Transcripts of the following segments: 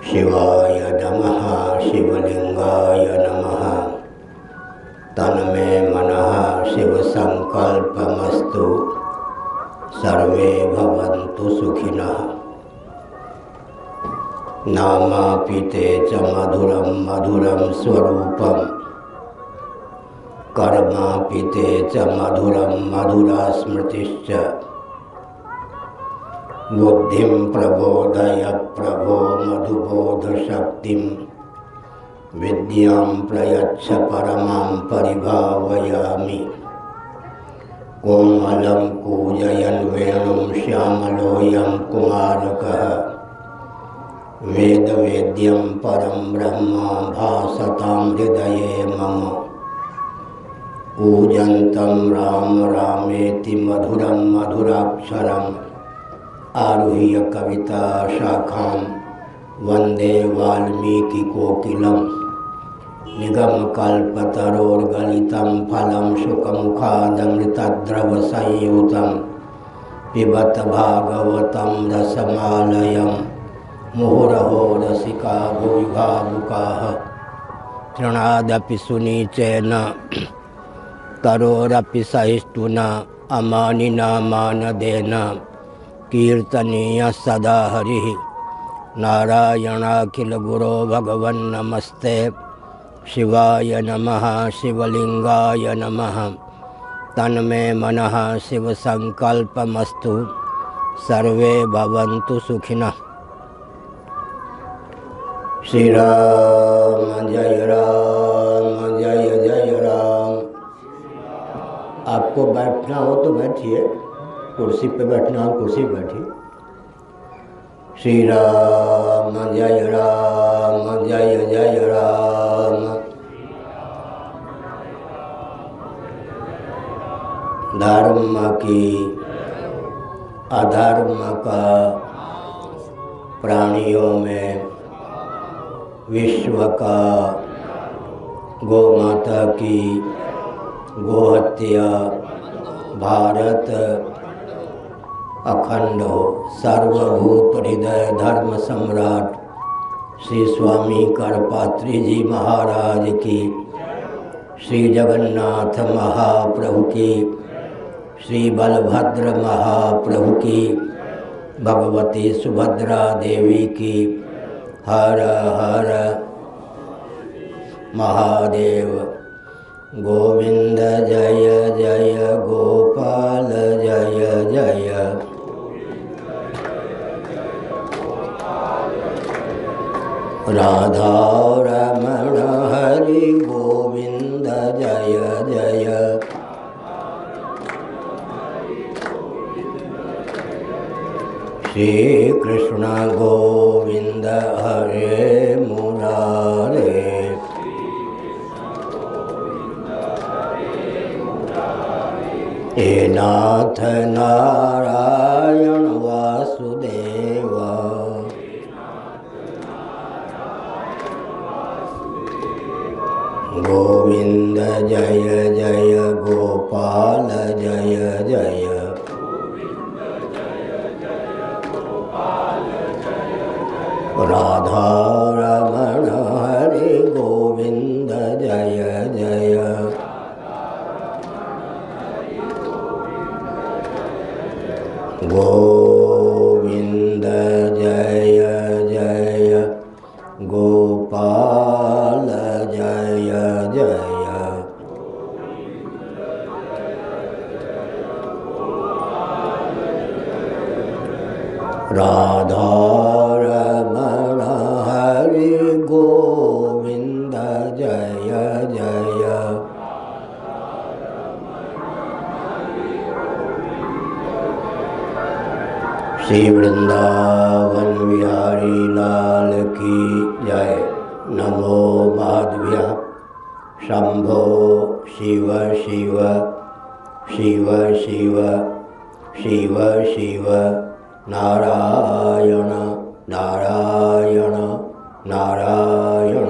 शिवाय नमः शिवलिंगाय नमः। तन्मे मनः शिवसंकल्पमस्तु। सर्वे भवन्तु सुखिनः। नामापिते च मधुरं मधुरं स्वरूपं। कर्मापिते च मधुरं मधुरा स्मृतिश्च। बुद्धिं प्रबोधय प्रभो मधुबोधशक्तिं। विद्यां प्रयच्छ परमां परिभावयामि। कोमलं कूजयन् वेणुं श्यामलोऽयं कुमारकः। वेदवेद्यं परं ब्रह्म भासतां हृदये मम। कूजन्तं राम रामेति मधुरं मधुराक्षरम्। आरुह्य कविता शाखां वन्दे वाल्मीकिकोकिलम्। निगमकल्पतरोर्गलितं फलं शुकमुखादमृतद्रवसंयुतं। पिबत भागवतं रसमालयम्। मुहुरहो रसिका भुवि भावुकाः। तृणादपि सुनीचेन तरोरपि सहिष्णुना। अमानिना मानदेन कीर्तनीयः सदा हरिः। नारायणाखिल गुरो भगवन् नमस्ते। शिवाय नमः शिवलिंगाय नमः। तन्मे मनः शिवसंकल्पमस्तु। सर्वे भवन्तु सुखिनः। श्री राम जय राम। आपको बैठना हो तो बैठिए, कुर्सी पे बैठना हो कुर्सी पे बैठिए। श्री राम जय राम। धर्म की अधर्म का प्राणियों में विश्व का गौमाता की गोहत्या भारत अखंड हो। सर्वभूत हृदय धर्म सम्राट श्री स्वामी करपात्री जी महाराज की, श्री जगन्नाथ महाप्रभु की, श्री बलभद्र महाप्रभु की, भगवती सुभद्रा देवी की। हर हर महादेव। गोविंद जय जय गोपाल जय जय। राधा रमण हरि गोविंद जय जय। श्री कृष्ण गोविंद हरे मुरारे। हे नाथ नारायण वासुदेव। गोविंद जय जय गोपाल जय जय। राधा रमण हरि गोविंद जय जय। गोविंद जय जय गोपाल जय जय। राधा रमण हरि गोविंद जय जय। श्री वृंदावन बिहारी लाल की जय। नमो माधव्य शंभो शिव शिव शिव शिव शिव शिव नारायण नारायण नारायण।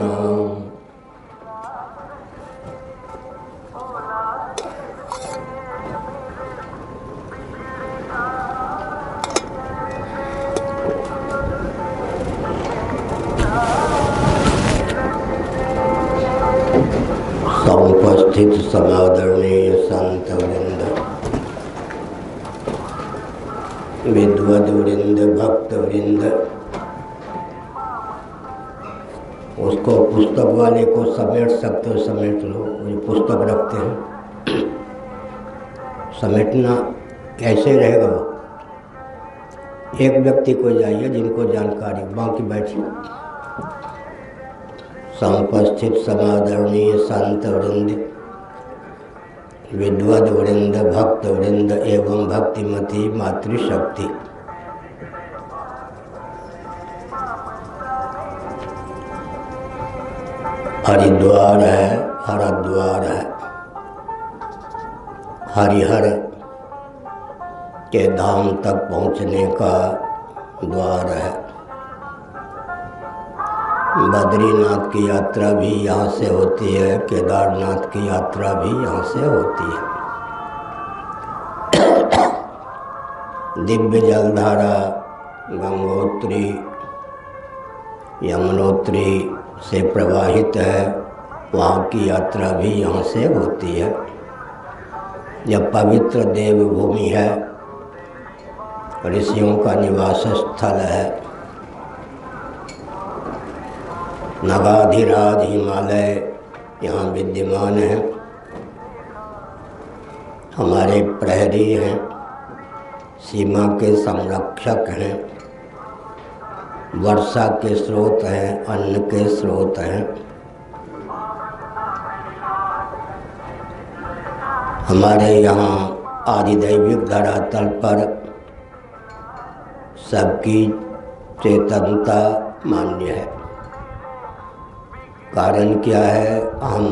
उपस्थित समादरणीय संत वृंद, विद्वद वृंद, भक्त वृंद, उसको पुस्तक वाले को समेट सकते हो समेट लो। जो पुस्तक रखते हैं समेटना ऐसे रहेगा। वो एक व्यक्ति को जाइए जिनको जानकारी, बाकी बैठिए। समुपस्थित समादरणीय संत वृंद, विद्वद वृंद, भक्त वृंद एवं भक्तिमती मातृशक्ति, हरिद्वार है, हरद्वार है, हरिहर के धाम तक पहुँचने का द्वार है। बद्रीनाथ की यात्रा भी यहाँ से होती है, केदारनाथ की यात्रा भी यहाँ से होती है। दिव्य जलधारा गंगोत्री यमुनोत्री से प्रवाहित है, वहाँ की यात्रा भी यहाँ से होती है। यह पवित्र देवभूमि है, ऋषियों का निवास स्थल है। नगाधिराज हिमालय यहाँ विद्यमान है। हमारे प्रहरी हैं, सीमा के संरक्षक हैं, वर्षा के स्रोत हैं, अन्न के स्रोत हैं। हमारे यहाँ आदिदैविक धरातल पर सबकी चेतनता मान्य है। कारण क्या है? हम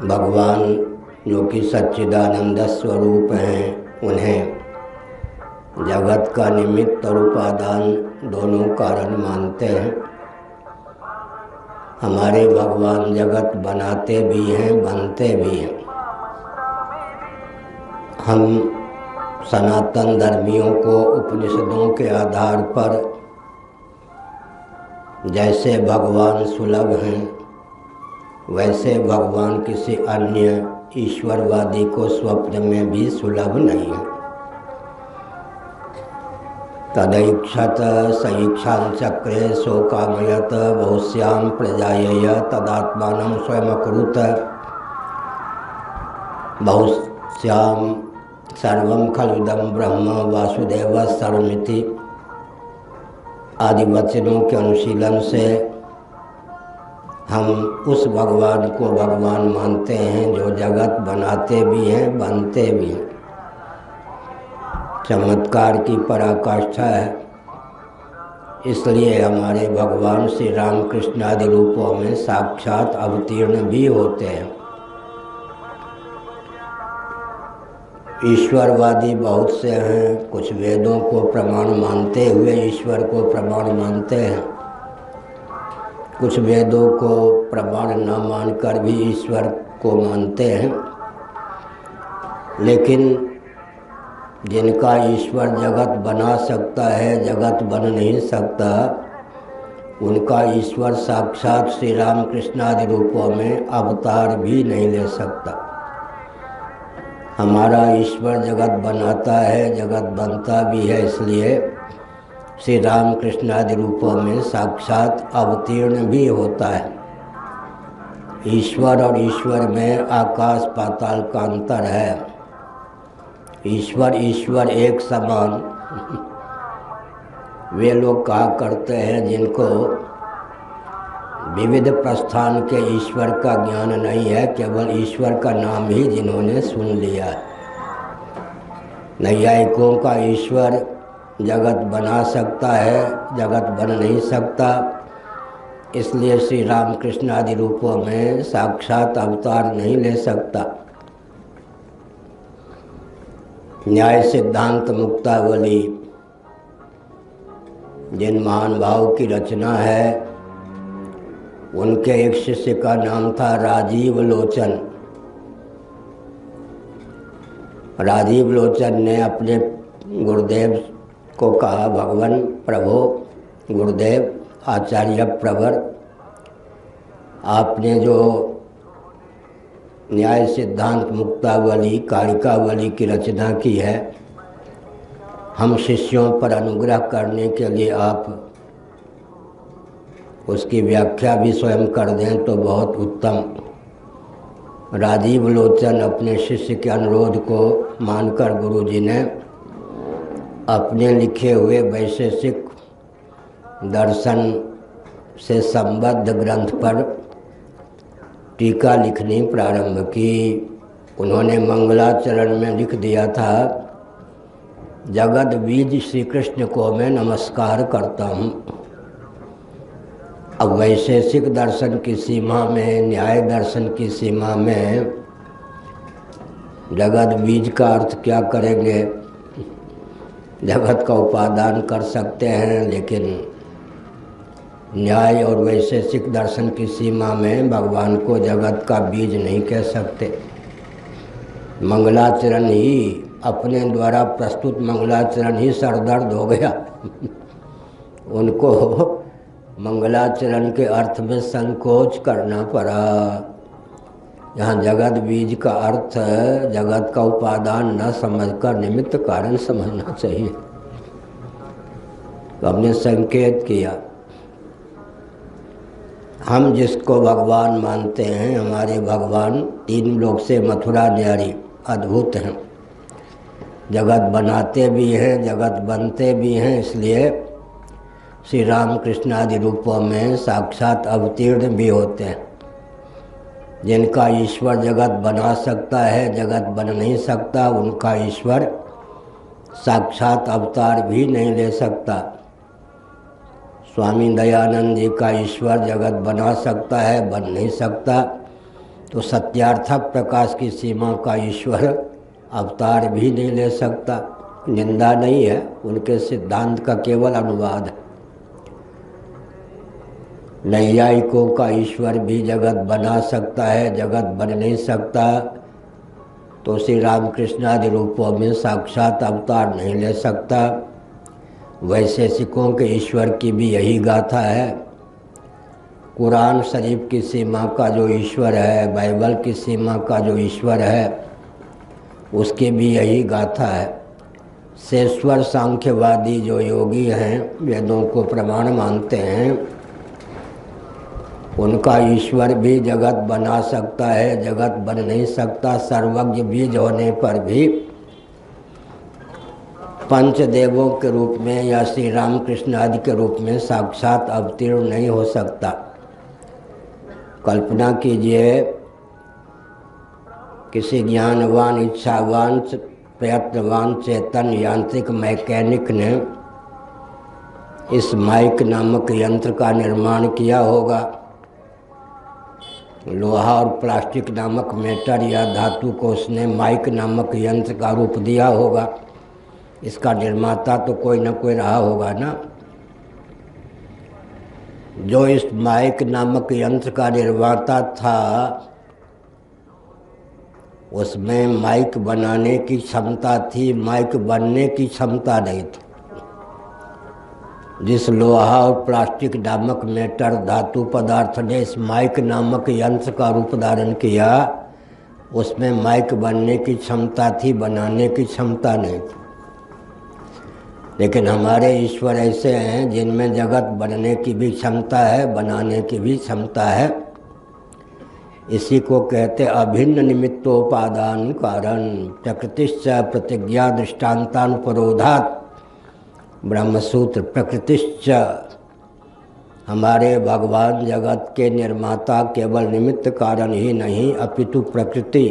भगवान जो कि सच्चिदानंद स्वरूप हैं, उन्हें जगत का निमित्त और उपादान दोनों कारण मानते हैं। हमारे भगवान जगत बनाते भी हैं, बनते भी हैं। हम सनातन धर्मियों को उपनिषदों के आधार पर जैसे भगवान सुलभ हैं, वैसे भगवान किसी अन्य ईश्वरवादी को स्वप्न में भी सुलभ नहीं है। तदैक्षत सईक्षांचक्रे शोकामयत बहुश्याम प्रजायेय तदात्मानं स्वयमकुरुत बहुश्याम सर्वं खलुदं ब्रह्म वासुदेव सर्वमिति आदि वचनों के अनुशीलन से हम उस भगवान को भगवान मानते हैं जो जगत बनाते भी हैं, बनते भी हैं। चमत्कार की पराकाष्ठा है। इसलिए हमारे भगवान श्री रामकृष्ण आदि रूपों में साक्षात अवतीर्ण भी होते हैं। ईश्वरवादी बहुत से हैं, कुछ वेदों को प्रमाण मानते हुए ईश्वर को प्रमाण मानते हैं, कुछ वेदों को प्रमाण न मानकर भी ईश्वर को मानते हैं। लेकिन जिनका ईश्वर जगत बना सकता है, जगत बन नहीं सकता, उनका ईश्वर साक्षात श्री रामकृष्ण आदि रूपों में अवतार भी नहीं ले सकता। हमारा ईश्वर जगत बनाता है, जगत बनता भी है, इसलिए श्री रामकृष्ण आदि रूपों में साक्षात अवतीर्ण भी होता है। ईश्वर और ईश्वर में आकाश पाताल का अंतर है। ईश्वर ईश्वर एक समान वे लोग कहा करते हैं जिनको विविध प्रस्थान के ईश्वर का ज्ञान नहीं है, केवल ईश्वर का नाम ही जिन्होंने सुन लिया है। नैयायिकों का ईश्वर जगत बना सकता है, जगत बन नहीं सकता, इसलिए श्री रामकृष्ण आदि रूपों में साक्षात अवतार नहीं ले सकता। न्याय सिद्धांत मुक्तावली जिन महान भाव की रचना है, उनके एक शिष्य का नाम था राजीव लोचन। राजीव लोचन ने अपने गुरुदेव को कहा, भगवान प्रभु गुरुदेव आचार्य प्रवर, आपने जो न्याय सिद्धांत मुक्तावली कारिकावली की रचना की है। हम शिष्यों पर अनुग्रह करने के लिए आप उसकी व्याख्या भी स्वयं कर दें तो बहुत उत्तम। राजीव लोचन अपने शिष्य के अनुरोध को मानकर गुरुजी ने अपने लिखे हुए वैशेषिक दर्शन से संबद्ध ग्रंथ पर टीका लिखनी प्रारंभ की। उन्होंने मंगलाचरण में लिख दिया था, जगत बीज श्री कृष्ण को मैं नमस्कार करता हूँ। अब वैशेषिक दर्शन की सीमा में, न्याय दर्शन की सीमा में जगत बीज का अर्थ क्या करेंगे? जगत का उपादान कर सकते हैं, लेकिन न्याय और वैशेषिक दर्शन की सीमा में भगवान को जगत का बीज नहीं कह सकते। मंगलाचरण ही, अपने द्वारा प्रस्तुत मंगलाचरण ही सरदर्द हो गया उनको मंगलाचरण के अर्थ में संकोच करना पड़ा। यहाँ जगत बीज का अर्थ जगत का उपादान न समझकर निमित्त कारण समझना चाहिए। तो हमने संकेत किया, हम जिसको भगवान मानते हैं, हमारे भगवान तीन लोक से मथुरा न्यारी अद्भुत हैं। जगत बनाते भी हैं, जगत बनते भी हैं, इसलिए श्री राम कृष्ण आदि रूपों में साक्षात अवतीर्ण भी होते हैं। जिनका ईश्वर जगत बना सकता है, जगत बन नहीं सकता, उनका ईश्वर साक्षात अवतार भी नहीं ले सकता। स्वामी दयानंद जी का ईश्वर जगत बना सकता है, बन नहीं सकता, तो सत्यार्थक प्रकाश की सीमा का ईश्वर अवतार भी नहीं ले सकता। निंदा नहीं है, उनके सिद्धांत का केवल अनुवाद है। नैयायिकों का ईश्वर भी जगत बना सकता है, जगत बन नहीं सकता, तो श्री रामकृष्ण आदि रूपों में साक्षात अवतार नहीं ले सकता। वैशेषिकों के ईश्वर की भी यही गाथा है। कुरान शरीफ की सीमा का जो ईश्वर है, बाइबल की सीमा का जो ईश्वर है, उसकी भी यही गाथा है। शेश्वर सांख्यवादी जो योगी हैं, वेदों को प्रमाण मानते हैं, उनका ईश्वर भी जगत बना सकता है, जगत बन नहीं सकता। सर्वज्ञ बीज होने पर भी पंचदेवों के रूप में या श्री रामकृष्ण आदि के रूप में साक्षात अवतीर्ण नहीं हो सकता। कल्पना कीजिए, किसी ज्ञानवान, इच्छावान, प्रयत्नवान, चेतन यांत्रिक मैकेनिक ने इस माइक नामक यंत्र का निर्माण किया होगा। लोहा और प्लास्टिक नामक मेटर या धातु को उसने माइक नामक यंत्र का रूप दिया होगा। इसका निर्माता तो कोई न कोई रहा होगा ना। जो इस माइक नामक यंत्र का निर्माता था, उसमें माइक बनाने की क्षमता थी, माइक बनने की क्षमता नहीं थी। जिस लोहा और प्लास्टिक नामक मेटर धातु पदार्थ ने इस माइक नामक यंत्र का रूप धारण किया, उसमें माइक बनने की क्षमता थी, बनाने की क्षमता नहीं थी। लेकिन हमारे ईश्वर ऐसे हैं जिनमें जगत बनने की भी क्षमता है, बनाने की भी क्षमता है। इसी को कहते अभिन्न निमित्तोपादान कारण। प्रकृतिश्च प्रतिज्ञा दृष्टान्तानुपरोधात् ब्रह्मसूत्र। प्रकृतिश्च, हमारे भगवान जगत के निर्माता केवल निमित्त कारण ही नहीं, अपितु प्रकृति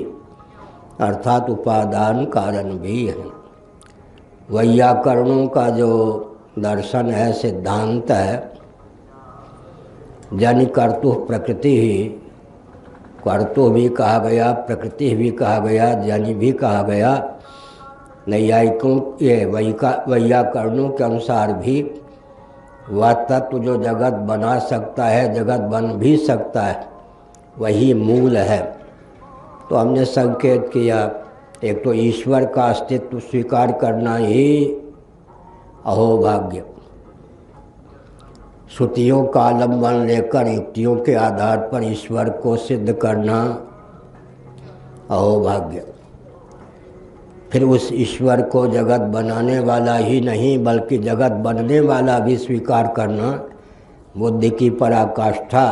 अर्थात उपादान कारण भी है। वैयाकरणों का जो दर्शन है, सिद्धांत है, जनि कर्तु प्रकृति ही, कर्तु भी कहा गया, प्रकृति भी कहा गया, जनि भी कहा गया। नैयायिकों ये वैयाकरणों के अनुसार भी वह तत्व जो जगत बना सकता है, जगत बन भी सकता है, वही मूल है। तो हमने संकेत किया, एक तो ईश्वर का अस्तित्व स्वीकार करना ही अहोभाग्य, श्रुतियों का आलम्बन लेकर युक्तियों के आधार पर ईश्वर को सिद्ध करना अहोभाग्य। फिर उस ईश्वर को जगत बनाने वाला ही नहीं बल्कि जगत बनने वाला भी स्वीकार करना बुद्धि की पराकाष्ठा,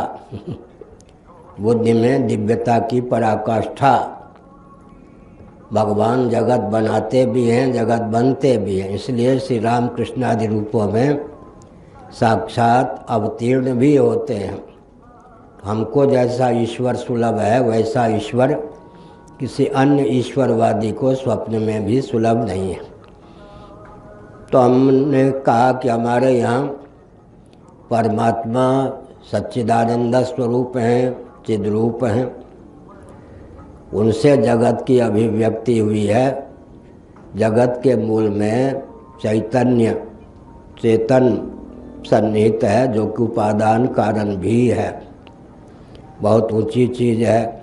बुद्धि में दिव्यता की पराकाष्ठा। भगवान जगत बनाते भी हैं, जगत बनते भी हैं, इसलिए श्री राम कृष्ण आदि रूपों में साक्षात अवतीर्ण भी होते हैं। हमको जैसा ईश्वर सुलभ है वैसा ईश्वर किसी अन्य ईश्वरवादी को स्वप्न में भी सुलभ नहीं है। तो हमने कहा कि हमारे यहाँ परमात्मा सच्चिदानंद स्वरूप हैं, चिद्रूप हैं, उनसे जगत की अभिव्यक्ति हुई है। जगत के मूल में चैतन्य, चेतन सन्निहित है जो कि उपादान कारण भी है। बहुत ऊंची चीज़ है।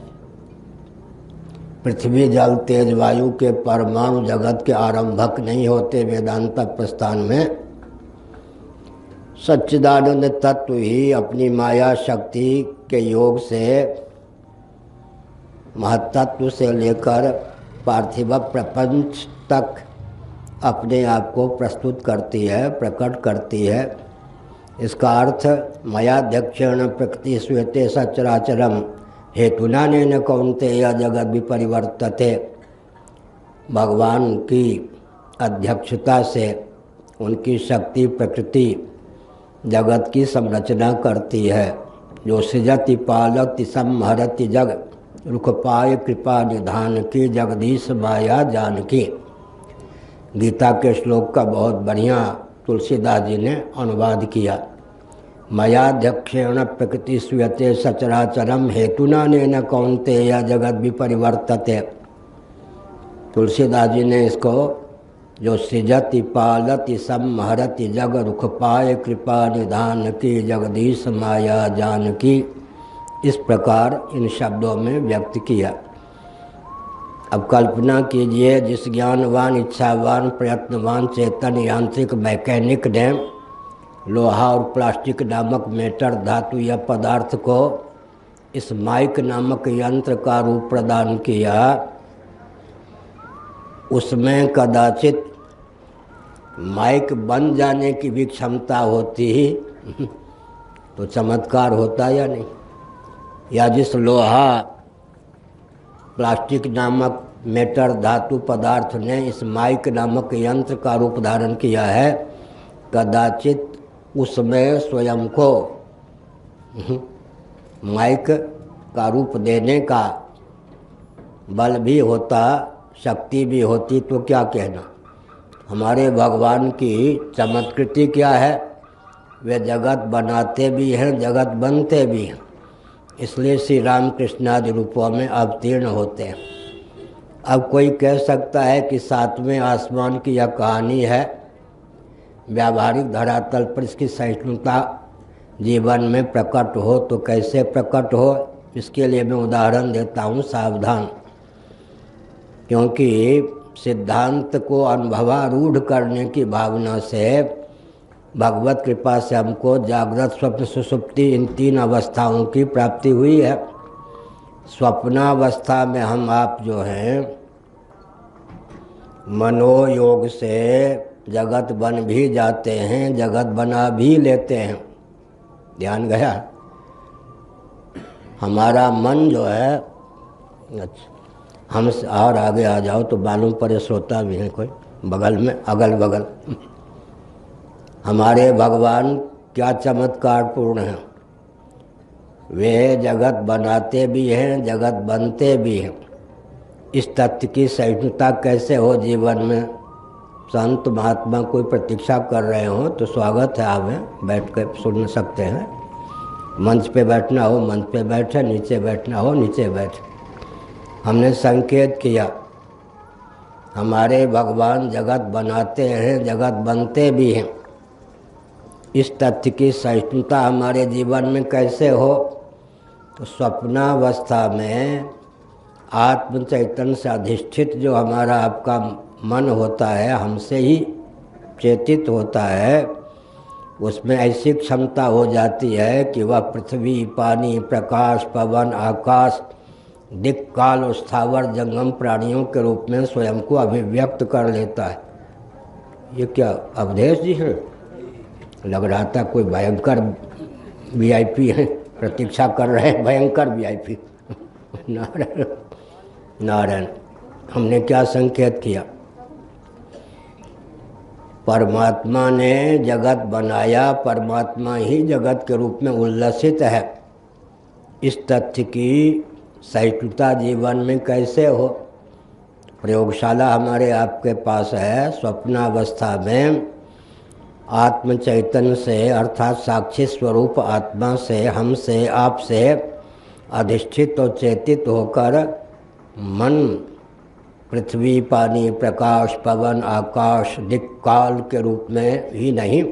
पृथ्वी जल तेज वायु के परमाणु जगत के आरंभक नहीं होते। वेदांत प्रस्थान में सच्चिदानंद तत्व ही अपनी माया शक्ति के योग से महत्त्व से लेकर पार्थिव प्रपंच तक अपने आप को प्रस्तुत करती है, प्रकट करती है। इसका अर्थ मयाध्यक्षेण प्रकृति श्वेते सचराचरम हेतुना न कौन्तेय जगत विपरिवर्तते। भगवान की अध्यक्षता से उनकी शक्ति प्रकृति जगत की संरचना करती है। जो सृजति पालति संहरति जग रुख पाय कृपा निधान की जगदीश माया जानकी। गीता के श्लोक का बहुत बढ़िया तुलसीदास जी ने अनुवाद किया। मयाध्यक्षेण प्रकृति स्वीयते सचराचरम हेतुना न कौन्तेय जगत विपरिवर्तते। तुलसीदास जी ने इसको जो सृजति पालति संहरति जग रुख पाय कृपा निधान की जगदीश माया जानकी, इस प्रकार इन शब्दों में व्यक्त किया। अब कल्पना कीजिए, जिस ज्ञानवान इच्छावान प्रयत्नवान चेतन यांत्रिक मैकेनिक ने लोहा और प्लास्टिक नामक मेटर धातु या पदार्थ को इस माइक नामक यंत्र का रूप प्रदान किया, उसमें कदाचित माइक बन जाने की भी क्षमता होती ही तो चमत्कार होता या नहीं। या जिस लोहा प्लास्टिक नामक मेटर धातु पदार्थ ने इस माइक नामक यंत्र का रूप धारण किया है, कदाचित उसमें स्वयं को माइक का रूप देने का बल भी होता, शक्ति भी होती, तो क्या कहना। हमारे भगवान की चमत्कृति क्या है, वे जगत बनाते भी हैं, जगत बनते भी हैं। इसलिए श्री राम कृष्ण आदि रूपों में अवतीर्ण होते हैं। अब कोई कह सकता है कि सातवें आसमान की यह कहानी है, व्यावहारिक धरातल पर इसकी सहिष्णुता जीवन में प्रकट हो तो कैसे प्रकट हो, इसके लिए मैं उदाहरण देता हूँ, सावधान। क्योंकि सिद्धांत को अनुभवारूढ़ करने की भावना से भगवत कृपा से हमको जागृत स्वप्न सुषुप्ति इन तीन अवस्थाओं की प्राप्ति हुई है। स्वप्नावस्था में हम आप जो हैं मनोयोग से जगत बन भी जाते हैं, जगत बना भी लेते हैं। ध्यान गया। हमारा मन जो है, अच्छा हम और आगे आ जाओ तो मालूम पड़े श्रोता भी हैं कोई बगल में, अगल बगल। हमारे भगवान क्या चमत्कार पूर्ण हैं। वे जगत बनाते भी हैं, जगत बनते भी हैं। इस तथ्य की सहिष्णुता कैसे हो जीवन में। संत महात्मा कोई प्रतीक्षा कर रहे हो तो स्वागत है, आप बैठ कर सुन सकते हैं। मंच पे बैठना हो मंच पे बैठे, नीचे बैठना हो नीचे बैठे। हमने संकेत किया हमारे भगवान जगत बनाते हैं, जगत बनते भी हैं। इस तथ्य की सहिष्णुता हमारे जीवन में कैसे हो, तो स्वप्नावस्था में आत्म चैतन्य से अधिष्ठित जो हमारा आपका मन होता है, हमसे ही चेतित होता है, उसमें ऐसी क्षमता हो जाती है कि वह पृथ्वी, पानी, प्रकाश, पवन, आकाश दिक् काल और स्थावर जंगम प्राणियों के रूप में स्वयं को अभिव्यक्त कर लेता है। ये क्या अवधेश जी हैं? लग रहा था कोई भयंकर वीआईपी हैं, प्रतीक्षा कर रहे हैं भयंकर वीआईपी। नारायण नारायण। हमने क्या संकेत किया? परमात्मा ने जगत बनाया, परमात्मा ही जगत के रूप में उल्लसित है। इस तथ्य की सहिष्णुता जीवन में कैसे हो? प्रयोगशाला हमारे आपके पास है। स्वप्नावस्था में आत्म चैतन्य से अर्थात साक्षी स्वरूप आत्मा से, हमसे, आपसे अधिष्ठित और चेतित होकर मन पृथ्वी, पानी, प्रकाश, पवन, आकाश, दिक् काल के रूप में ही नहीं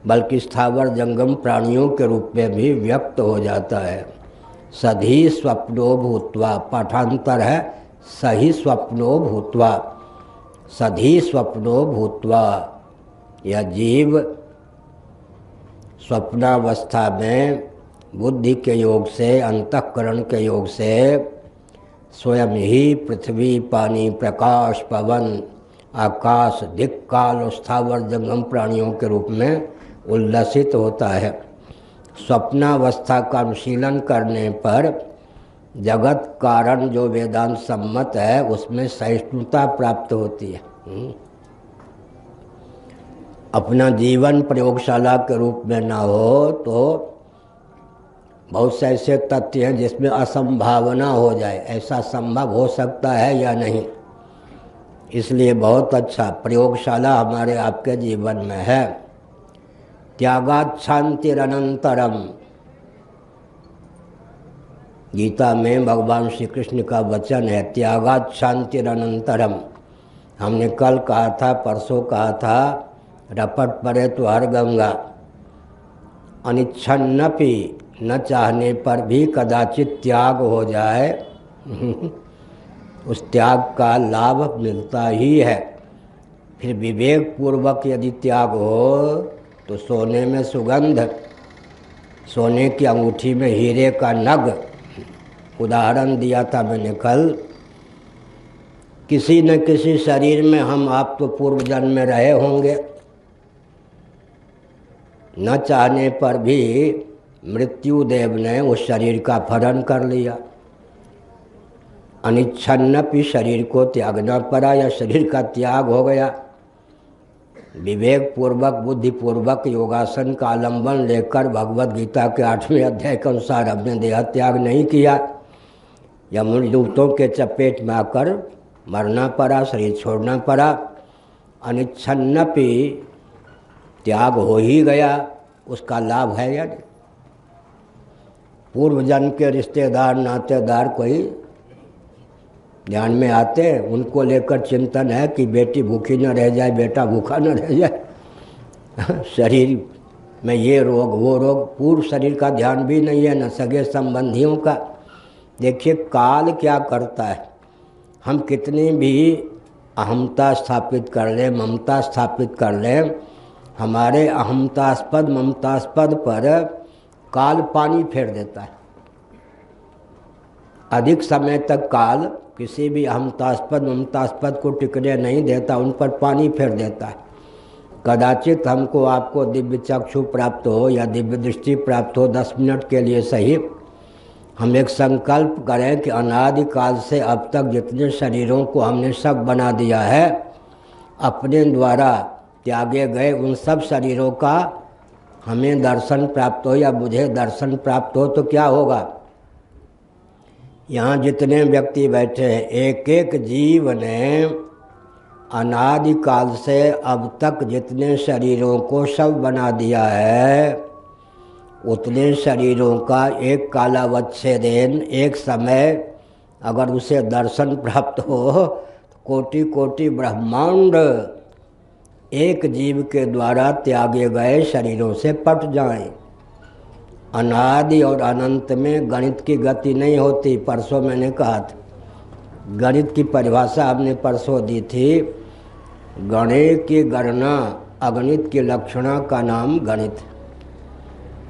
बल्कि स्थावर जंगम प्राणियों के रूप में भी व्यक्त हो जाता है। सधी स्वप्नो भूत्वा, पाठांतर है सही स्वप्नो भूत्वा, सधी स्वप्नो भूत्वा। यह जीव स्वप्नावस्था में बुद्धि के योग से, अंतःकरण के योग से स्वयं ही पृथ्वी, पानी, प्रकाश, पवन, आकाश, दिक् काल और स्थावर जंगम प्राणियों के रूप में उल्लसित होता है। स्वप्नावस्था का अनुशीलन करने पर जगत कारण जो वेदांत सम्मत है उसमें सहिष्णुता प्राप्त होती है। अपना जीवन प्रयोगशाला के रूप में ना हो तो बहुत से ऐसे तथ्य हैं जिसमें असंभावना हो जाए, ऐसा संभव हो सकता है या नहीं। इसलिए बहुत अच्छा प्रयोगशाला हमारे आपके जीवन में है। त्यागात् शांतिरनंतरम, गीता में भगवान श्री कृष्ण का वचन है, त्यागात् शांतिरनंतरम। हमने कल कहा था, परसों कहा था, रपट पड़े तो हर गंगा, अनिच्छन्नपि, न चाहने पर भी कदाचित त्याग हो जाए उस त्याग का लाभ मिलता ही है। फिर विवेक पूर्वक यदि त्याग हो तो सोने में सुगंध, सोने की अंगूठी में हीरे का नग। उदाहरण दिया था मैंने कल, किसी न किसी शरीर में हम आप तो पूर्व जन्म में रहे होंगे, न चाहने पर भी मृत्यु देव ने उस शरीर का फरण कर लिया। अनिच्छन्नपि, शरीर को त्यागना पड़ा या शरीर का त्याग हो गया। विवेक पूर्वक, बुद्धि पूर्वक योगासन का आलंबन लेकर भगवद गीता के 8वें अध्याय के अनुसार हमने देह त्याग नहीं किया, यमदूतों के चपेट में आकर मरना पड़ा, शरीर छोड़ना पड़ा। अनिच्छन्नपि, त्याग हो ही गया, उसका लाभ है या नहीं? पूर्व जन्म के रिश्तेदार, नातेदार कोई ध्यान में आते हैं, उनको लेकर चिंतन है कि बेटी भूखी न रह जाए, बेटा भूखा न रह जाए शरीर में ये रोग वो रोग, पूर्व शरीर का ध्यान भी नहीं है, न सगे संबंधियों का। देखिए काल क्या करता है, हम कितनी भी अहमता स्थापित कर लें, ममता स्थापित कर लें, हमारे अहमतास्पद ममतास्पद पर काल पानी फेर देता है। अधिक समय तक काल किसी भी अहमतास्पद ममतास्पद को टिकने नहीं देता, उन पर पानी फेर देता है। कदाचित हमको आपको दिव्य चक्षु प्राप्त हो या दिव्य दृष्टि प्राप्त हो, 10 मिनट के लिए सही, हम एक संकल्प करें कि अनादिकाल से अब तक जितने शरीरों को हमने सब बना दिया है, अपने द्वारा त्यागे गए उन सब शरीरों का हमें दर्शन प्राप्त हो या मुझे दर्शन प्राप्त हो तो क्या होगा? यहाँ जितने व्यक्ति बैठे हैं, एक एक जीव ने अनादिकाल से अब तक जितने शरीरों को सब बना दिया है, उतने शरीरों का एक कालावच्छेदेन, एक समय अगर उसे दर्शन प्राप्त हो तो कोटि कोटि ब्रह्मांड एक जीव के द्वारा त्यागे गए शरीरों से पट जाएं। अनादि और अनंत में गणित की गति नहीं होती। परसों मैंने कहा था, गणित की परिभाषा हमने परसों दी थी, गणित की गणना अगणित की लक्षणा का नाम गणित।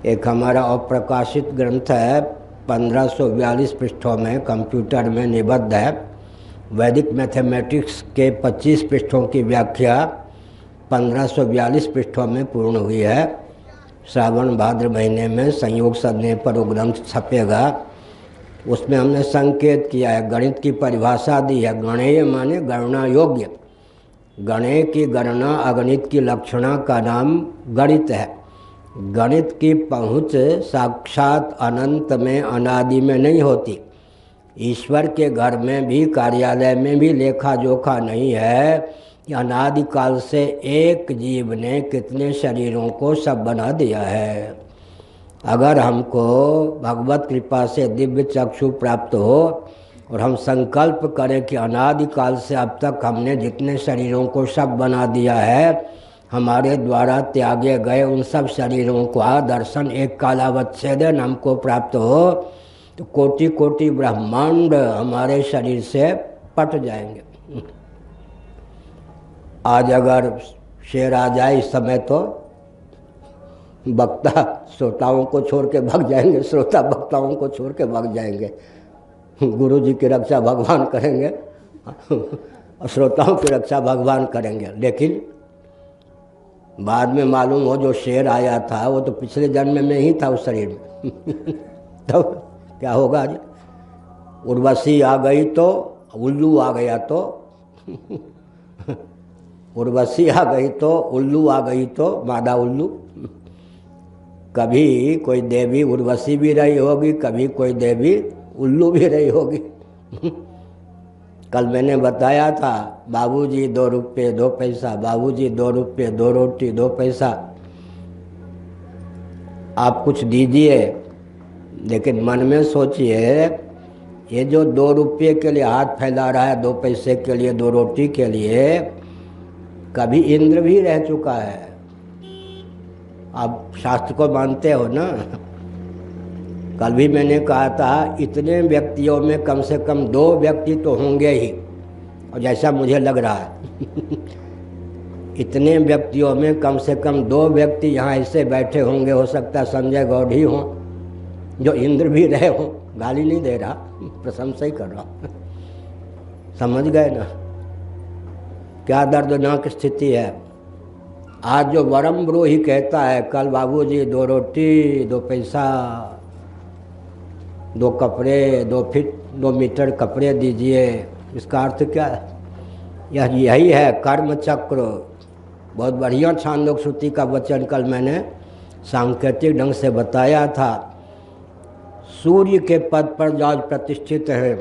एक हमारा अप्रकाशित ग्रंथ है 1542 पृष्ठों में कंप्यूटर में निबद्ध है। वैदिक मैथमेटिक्स के 25 पृष्ठों की व्याख्या 1542 पृष्ठों में पूर्ण हुई है। श्रावण भाद्र महीने में संयोग सदने पर वो ग्रंथ छपेगा। उसमें हमने संकेत किया है, गणित की परिभाषा दी है। गणेय माने गणना योग्य। गणेय की गणना अगणित की लक्षणा का नाम गणित है। गणित की पहुँच साक्षात अनंत में, अनादि में नहीं होती। ईश्वर के घर में भी, कार्यालय में भी लेखा जोखा नहीं है कि अनादिकाल से एक जीव ने कितने शरीरों को सब बना दिया है। अगर हमको भगवत कृपा से दिव्य चक्षु प्राप्त हो और हम संकल्प करें कि अनादिकाल से अब तक हमने जितने शरीरों को सब बना दिया है, हमारे द्वारा त्यागे गए उन सब शरीरों का दर्शन एक कालावच्छेदन हमको प्राप्त हो, तो कोटि कोटि ब्रह्मांड हमारे शरीर से पट जाएंगे। आज अगर शेर आ जाए इस समय तो वक्ता श्रोताओं को छोड़ के भाग जाएंगे, श्रोता वक्ताओं को छोड़ के भाग जाएंगे। गुरु जी की रक्षा भगवान करेंगे और श्रोताओं की रक्षा भगवान करेंगे। लेकिन बाद में मालूम हो जो शेर आया था वो तो पिछले जन्म में ही था उस शरीर में तो क्या होगा जी? उर्वशी आ गई तो उल्लू आ गया तो उर्वशी आ गई तो उल्लू आ गई तो मादा उल्लू। कभी कोई देवी उर्वशी भी रही होगी, कभी कोई देवी उल्लू भी रही होगी। कल मैंने बताया था, बाबूजी 2 रुपये 2 पैसा, बाबूजी 2 रुपये 2 रोटी 2 पैसा। आप कुछ दीजिए, लेकिन मन में सोचिए, ये जो 2 रुपये के लिए हाथ फैला रहा है, 2 पैसे के लिए, 2 रोटी के लिए, कभी इंद्र भी रह चुका है। आप शास्त्र को मानते हो ना? कल भी मैंने कहा था, इतने व्यक्तियों में कम से कम 2 व्यक्ति तो होंगे ही, और जैसा मुझे लग रहा है इतने व्यक्तियों में कम से कम 2 व्यक्ति यहाँ ऐसे बैठे होंगे, हो सकता है संजय गौड़ ही हों, जो इंद्र भी रहे हों। गाली नहीं दे रहा, प्रशंसा ही कर रहा हूँ। समझ गए ना क्या दर्दनाक स्थिति है? आज जो वरम ब्रोही कहता है, कल बाबूजी 2 रोटी 2 पैसा, 2 कपड़े, 2 फीट 2 मीटर कपड़े दीजिए, इसका अर्थ क्या है? यही है कर्म चक्र। बहुत बढ़िया छांदोग्य श्रुति का वचन कल मैंने सांकेतिक ढंग से बताया था। सूर्य के पद पर जो आज प्रतिष्ठित है,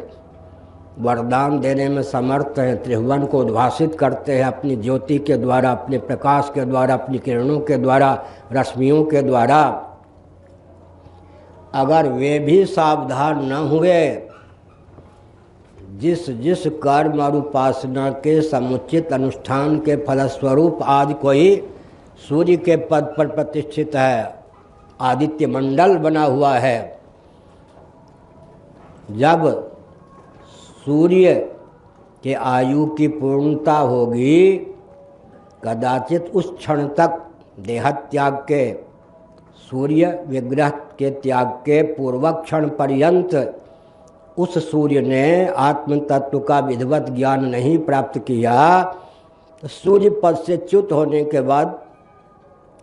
वरदान देने में समर्थ हैं, त्रिभुवन को उद्भासित करते हैं अपनी ज्योति के द्वारा, अपने प्रकाश के द्वारा, अपनी किरणों के द्वारा, रश्मियों के द्वारा, अगर वे भी सावधान न हुए, जिस जिस कर्म और उपासना के समुचित अनुष्ठान के फलस्वरूप आज कोई सूर्य के पद पर प्रतिष्ठित है, आदित्य मंडल बना हुआ है, जब सूर्य के आयु की पूर्णता होगी, कदाचित उस क्षण तक देहत्याग के, सूर्य विग्रह के त्याग के पूर्वक क्षण पर्यंत उस सूर्य ने आत्म तत्व का विधिवत ज्ञान नहीं प्राप्त किया, तो सूर्य पद से च्युत होने के बाद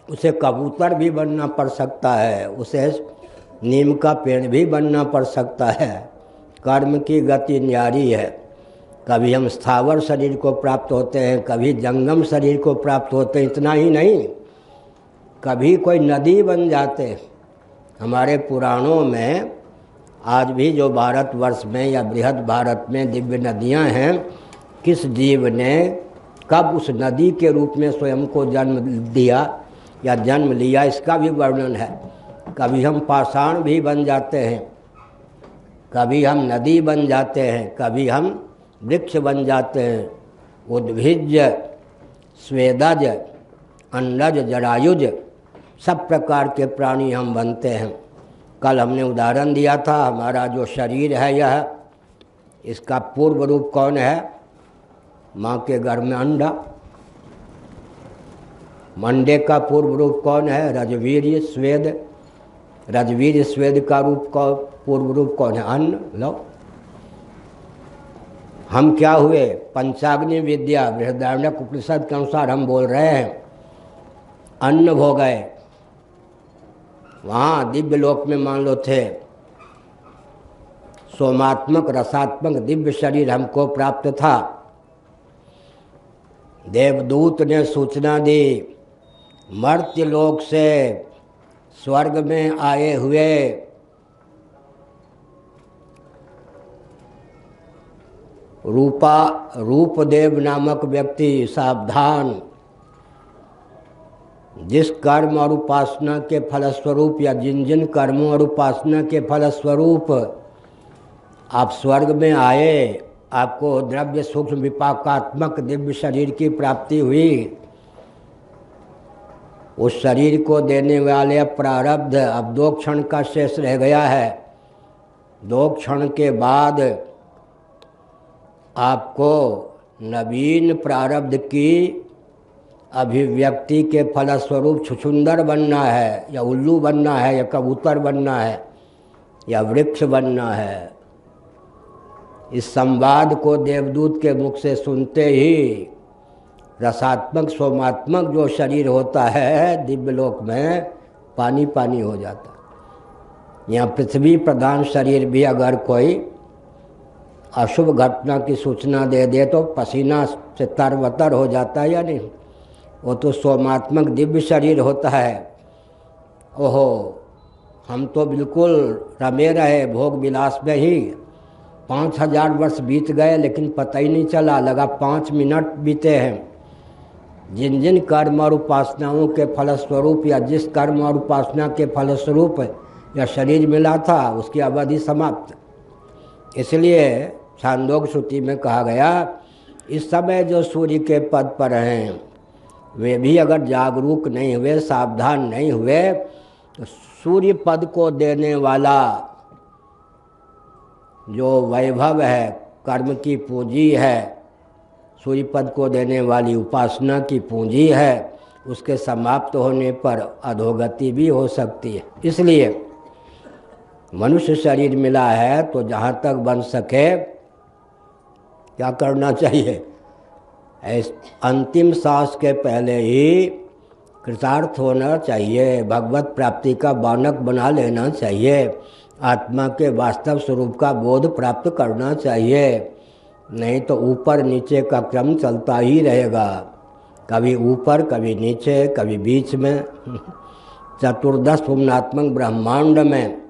उसे कबूतर भी बनना पड़ सकता है, उसे नीम का पेड़ भी बनना पड़ सकता है। कर्म की गति न्यारी है। कभी हम स्थावर शरीर को प्राप्त होते हैं, कभी जंगम शरीर को प्राप्त होते हैं। इतना ही नहीं, कभी कोई नदी बन जाते। हमारे पुराणों में आज भी जो भारतवर्ष में या बृहद भारत में दिव्य नदियां हैं, किस जीव ने कब उस नदी के रूप में स्वयं को जन्म दिया या जन्म लिया, इसका भी वर्णन है। कभी हम पाषाण भी बन जाते हैं, कभी हम नदी बन जाते हैं, कभी हम वृक्ष बन जाते हैं। उद्भिज, स्वेदज, अंडज, जरायुज, सब प्रकार के प्राणी हम बनते हैं। कल हमने उदाहरण दिया था, हमारा जो शरीर है यह, इसका पूर्व रूप कौन है? माँ के गर्भ में अंडा। मंडे का पूर्व रूप कौन है? रजवीर्य स्वेद। रजवीर्य स्वेद का रूप पूर्व रूप कौन है? अन्न। लो, हम क्या हुए? पंचाग्नि विद्या बृहदारण्यक उपनिषद के अनुसार हम बोल रहे हैं अन्न हो गए। वहाँ दिव्य लोक में मान लो थे सोमात्मक रसात्मक दिव्य शरीर हमको प्राप्त था। देवदूत ने सूचना दी, मर्त्य लोक से स्वर्ग में आए हुए रूपदेव नामक व्यक्ति सावधान, जिस कर्म और उपासना के फलस्वरूप या जिन जिन कर्मों और उपासना के फलस्वरूप आप स्वर्ग में आए, आपको द्रव्य सूक्ष्म विपाकात्मक दिव्य शरीर की प्राप्ति हुई, उस शरीर को देने वाले प्रारब्ध अब 2 क्षण का शेष रह गया है। 2 क्षण के बाद आपको नवीन प्रारब्ध की अभिव्यक्ति के फलस्वरूप छुछुंदर बनना है, या उल्लू बनना है, या कबूतर बनना है, या वृक्ष बनना है। इस संवाद को देवदूत के मुख से सुनते ही रसात्मक सोमात्मक जो शरीर होता है दिव्यलोक में पानी पानी हो जाता। यहाँ पृथ्वी प्रधान शरीर भी अगर कोई अशुभ घटना की सूचना दे दे तो पसीना से तरबतर हो जाता है या नहीं? वो तो सोमात्मक दिव्य शरीर होता है। ओहो, हम तो बिल्कुल रमे रहे भोग विलास में ही, 5000 वर्ष बीत गए लेकिन पता ही नहीं चला, लगा 5 मिनट बीते हैं। जिन जिन कर्म और उपासनाओं के फलस्वरूप या जिस कर्म और उपासना के फलस्वरूप यह शरीर मिला था उसकी अवधि समाप्त। इसलिए छांदोग्य श्रुति में कहा गया, इस समय जो सूर्य के पद पर हैं वे भी अगर जागरूक नहीं हुए, सावधान नहीं हुए, तो सूर्य पद को देने वाला जो वैभव है, कर्म की पूंजी है, सूर्य पद को देने वाली उपासना की पूंजी है, उसके समाप्त होने पर अधोगति भी हो सकती है। इसलिए मनुष्य शरीर मिला है तो जहाँ तक बन सके क्या करना चाहिए? अंतिम सांस के पहले ही कृतार्थ होना चाहिए, भगवत प्राप्ति का बानक बना लेना चाहिए, आत्मा के वास्तव स्वरूप का बोध प्राप्त करना चाहिए। नहीं तो ऊपर नीचे का क्रम चलता ही रहेगा, कभी ऊपर कभी नीचे कभी बीच में। चतुर्दश पुम्नात्मक ब्रह्मांड में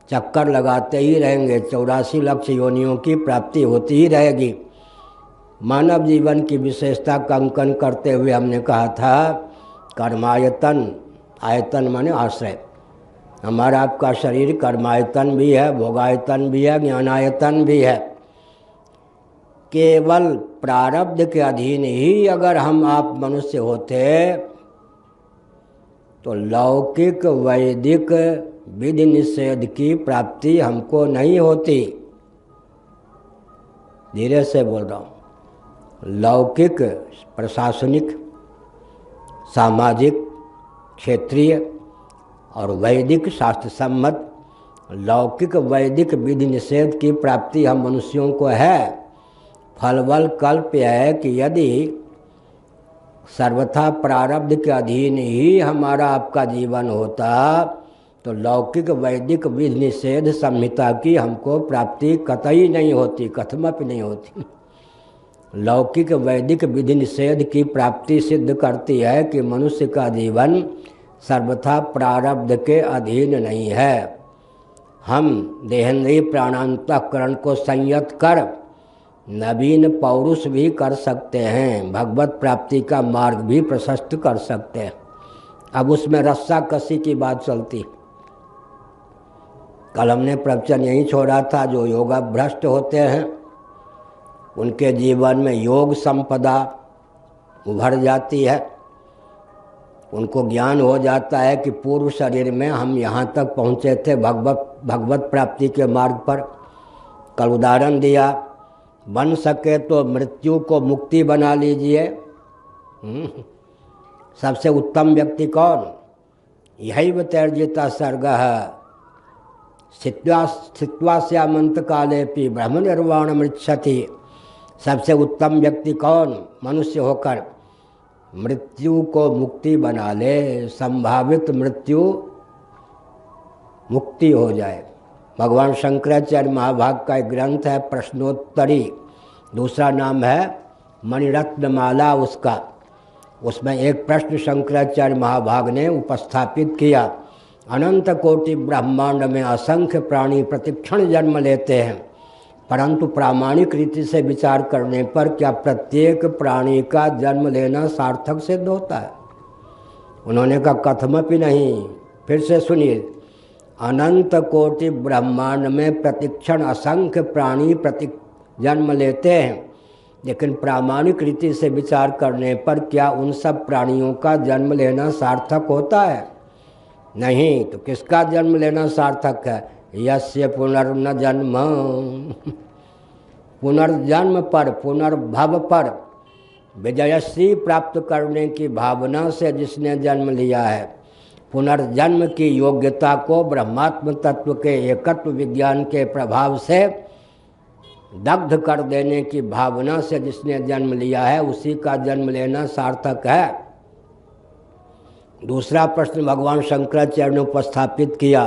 चक्कर लगाते ही रहेंगे, 84 लाख योनियों की प्राप्ति होती ही रहेगी। मानव जीवन की विशेषता का अंकन करते हुए हमने कहा था कर्मायतन, आयतन माने आश्रय। हमारा आपका शरीर कर्मायतन भी है, भोगायतन भी है, ज्ञानायतन भी है। केवल प्रारब्ध के अधीन ही अगर हम आप मनुष्य होते तो लौकिक वैदिक विधि निषेध की प्राप्ति हमको नहीं होती। धीरे से बोल रहा हूँ। लौकिक प्रशासनिक, सामाजिक, क्षेत्रीय और वैदिक शास्त्र सम्मत लौकिक वैदिक विधि निषेध की प्राप्ति हम मनुष्यों को है। फलवल कल्प है कि यदि सर्वथा प्रारब्ध के अधीन ही हमारा आपका जीवन होता तो लौकिक वैदिक विधि निषेध संहिता की हमको प्राप्ति कतई नहीं होती, कथमपि नहीं होती। लौकिक वैदिक विधि निषेध की प्राप्ति सिद्ध करती है कि मनुष्य का जीवन सर्वथा प्रारब्ध के अधीन नहीं है। हम देहेंद्रीय प्राणांतःकरण को संयत कर नवीन पौरुष भी कर सकते हैं, भगवत प्राप्ति का मार्ग भी प्रशस्त कर सकते हैं। अब उसमें रस्सा कसी की बात चलती। कल हमने प्रवचन यही छोड़ा था, जो योगा भ्रष्ट होते हैं उनके जीवन में योग संपदा उभर जाती है। उनको ज्ञान हो जाता है कि पूर्व शरीर में हम यहाँ तक पहुँचे थे भगवत प्राप्ति के मार्ग पर। कल उदाहरण दिया, बन सके तो मृत्यु को मुक्ति बना लीजिए। सबसे उत्तम व्यक्ति कौन? यही तैर्जिता सर्गः स्थित्वा स्यामंत काले पी ब्रह्म निर्वाण मृच्छति। सबसे उत्तम व्यक्ति कौन? मनुष्य होकर मृत्यु को मुक्ति बना ले, संभावित मृत्यु मुक्ति हो जाए। भगवान शंकराचार्य महाभाग का एक ग्रंथ है प्रश्नोत्तरी, दूसरा नाम है मणिरत्नमाला उसका। उसमें एक प्रश्न शंकराचार्य महाभाग ने उपस्थापित किया। अनंत कोटि ब्रह्मांड में असंख्य प्राणी प्रतिक्षण जन्म लेते हैं, परंतु प्रामाणिक रीति से विचार करने पर क्या प्रत्येक प्राणी का जन्म लेना सार्थक सिद्ध होता है? उन्होंने कहा कथमपि नहीं। फिर से सुनिए, अनंत कोटि ब्रह्मांड में प्रतिक्षण असंख्य प्राणी जन्म लेते हैं, लेकिन प्रामाणिक रीति से विचार करने पर क्या उन सब प्राणियों का जन्म लेना सार्थक होता है? नहीं। तो किसका जन्म लेना सार्थक है? यस्य पुनर्न जन्म, पुनर्जन्म पर, पुनर्भव पर विजयश्री प्राप्त करने की भावना से जिसने जन्म लिया है, पुनर्जन्म की योग्यता को ब्रह्मात्म तत्व के एकत्व विज्ञान के प्रभाव से दग्ध कर देने की भावना से जिसने जन्म लिया है, उसी का जन्म लेना सार्थक है। दूसरा प्रश्न भगवान शंकराचार्य ने उपस्थापित किया,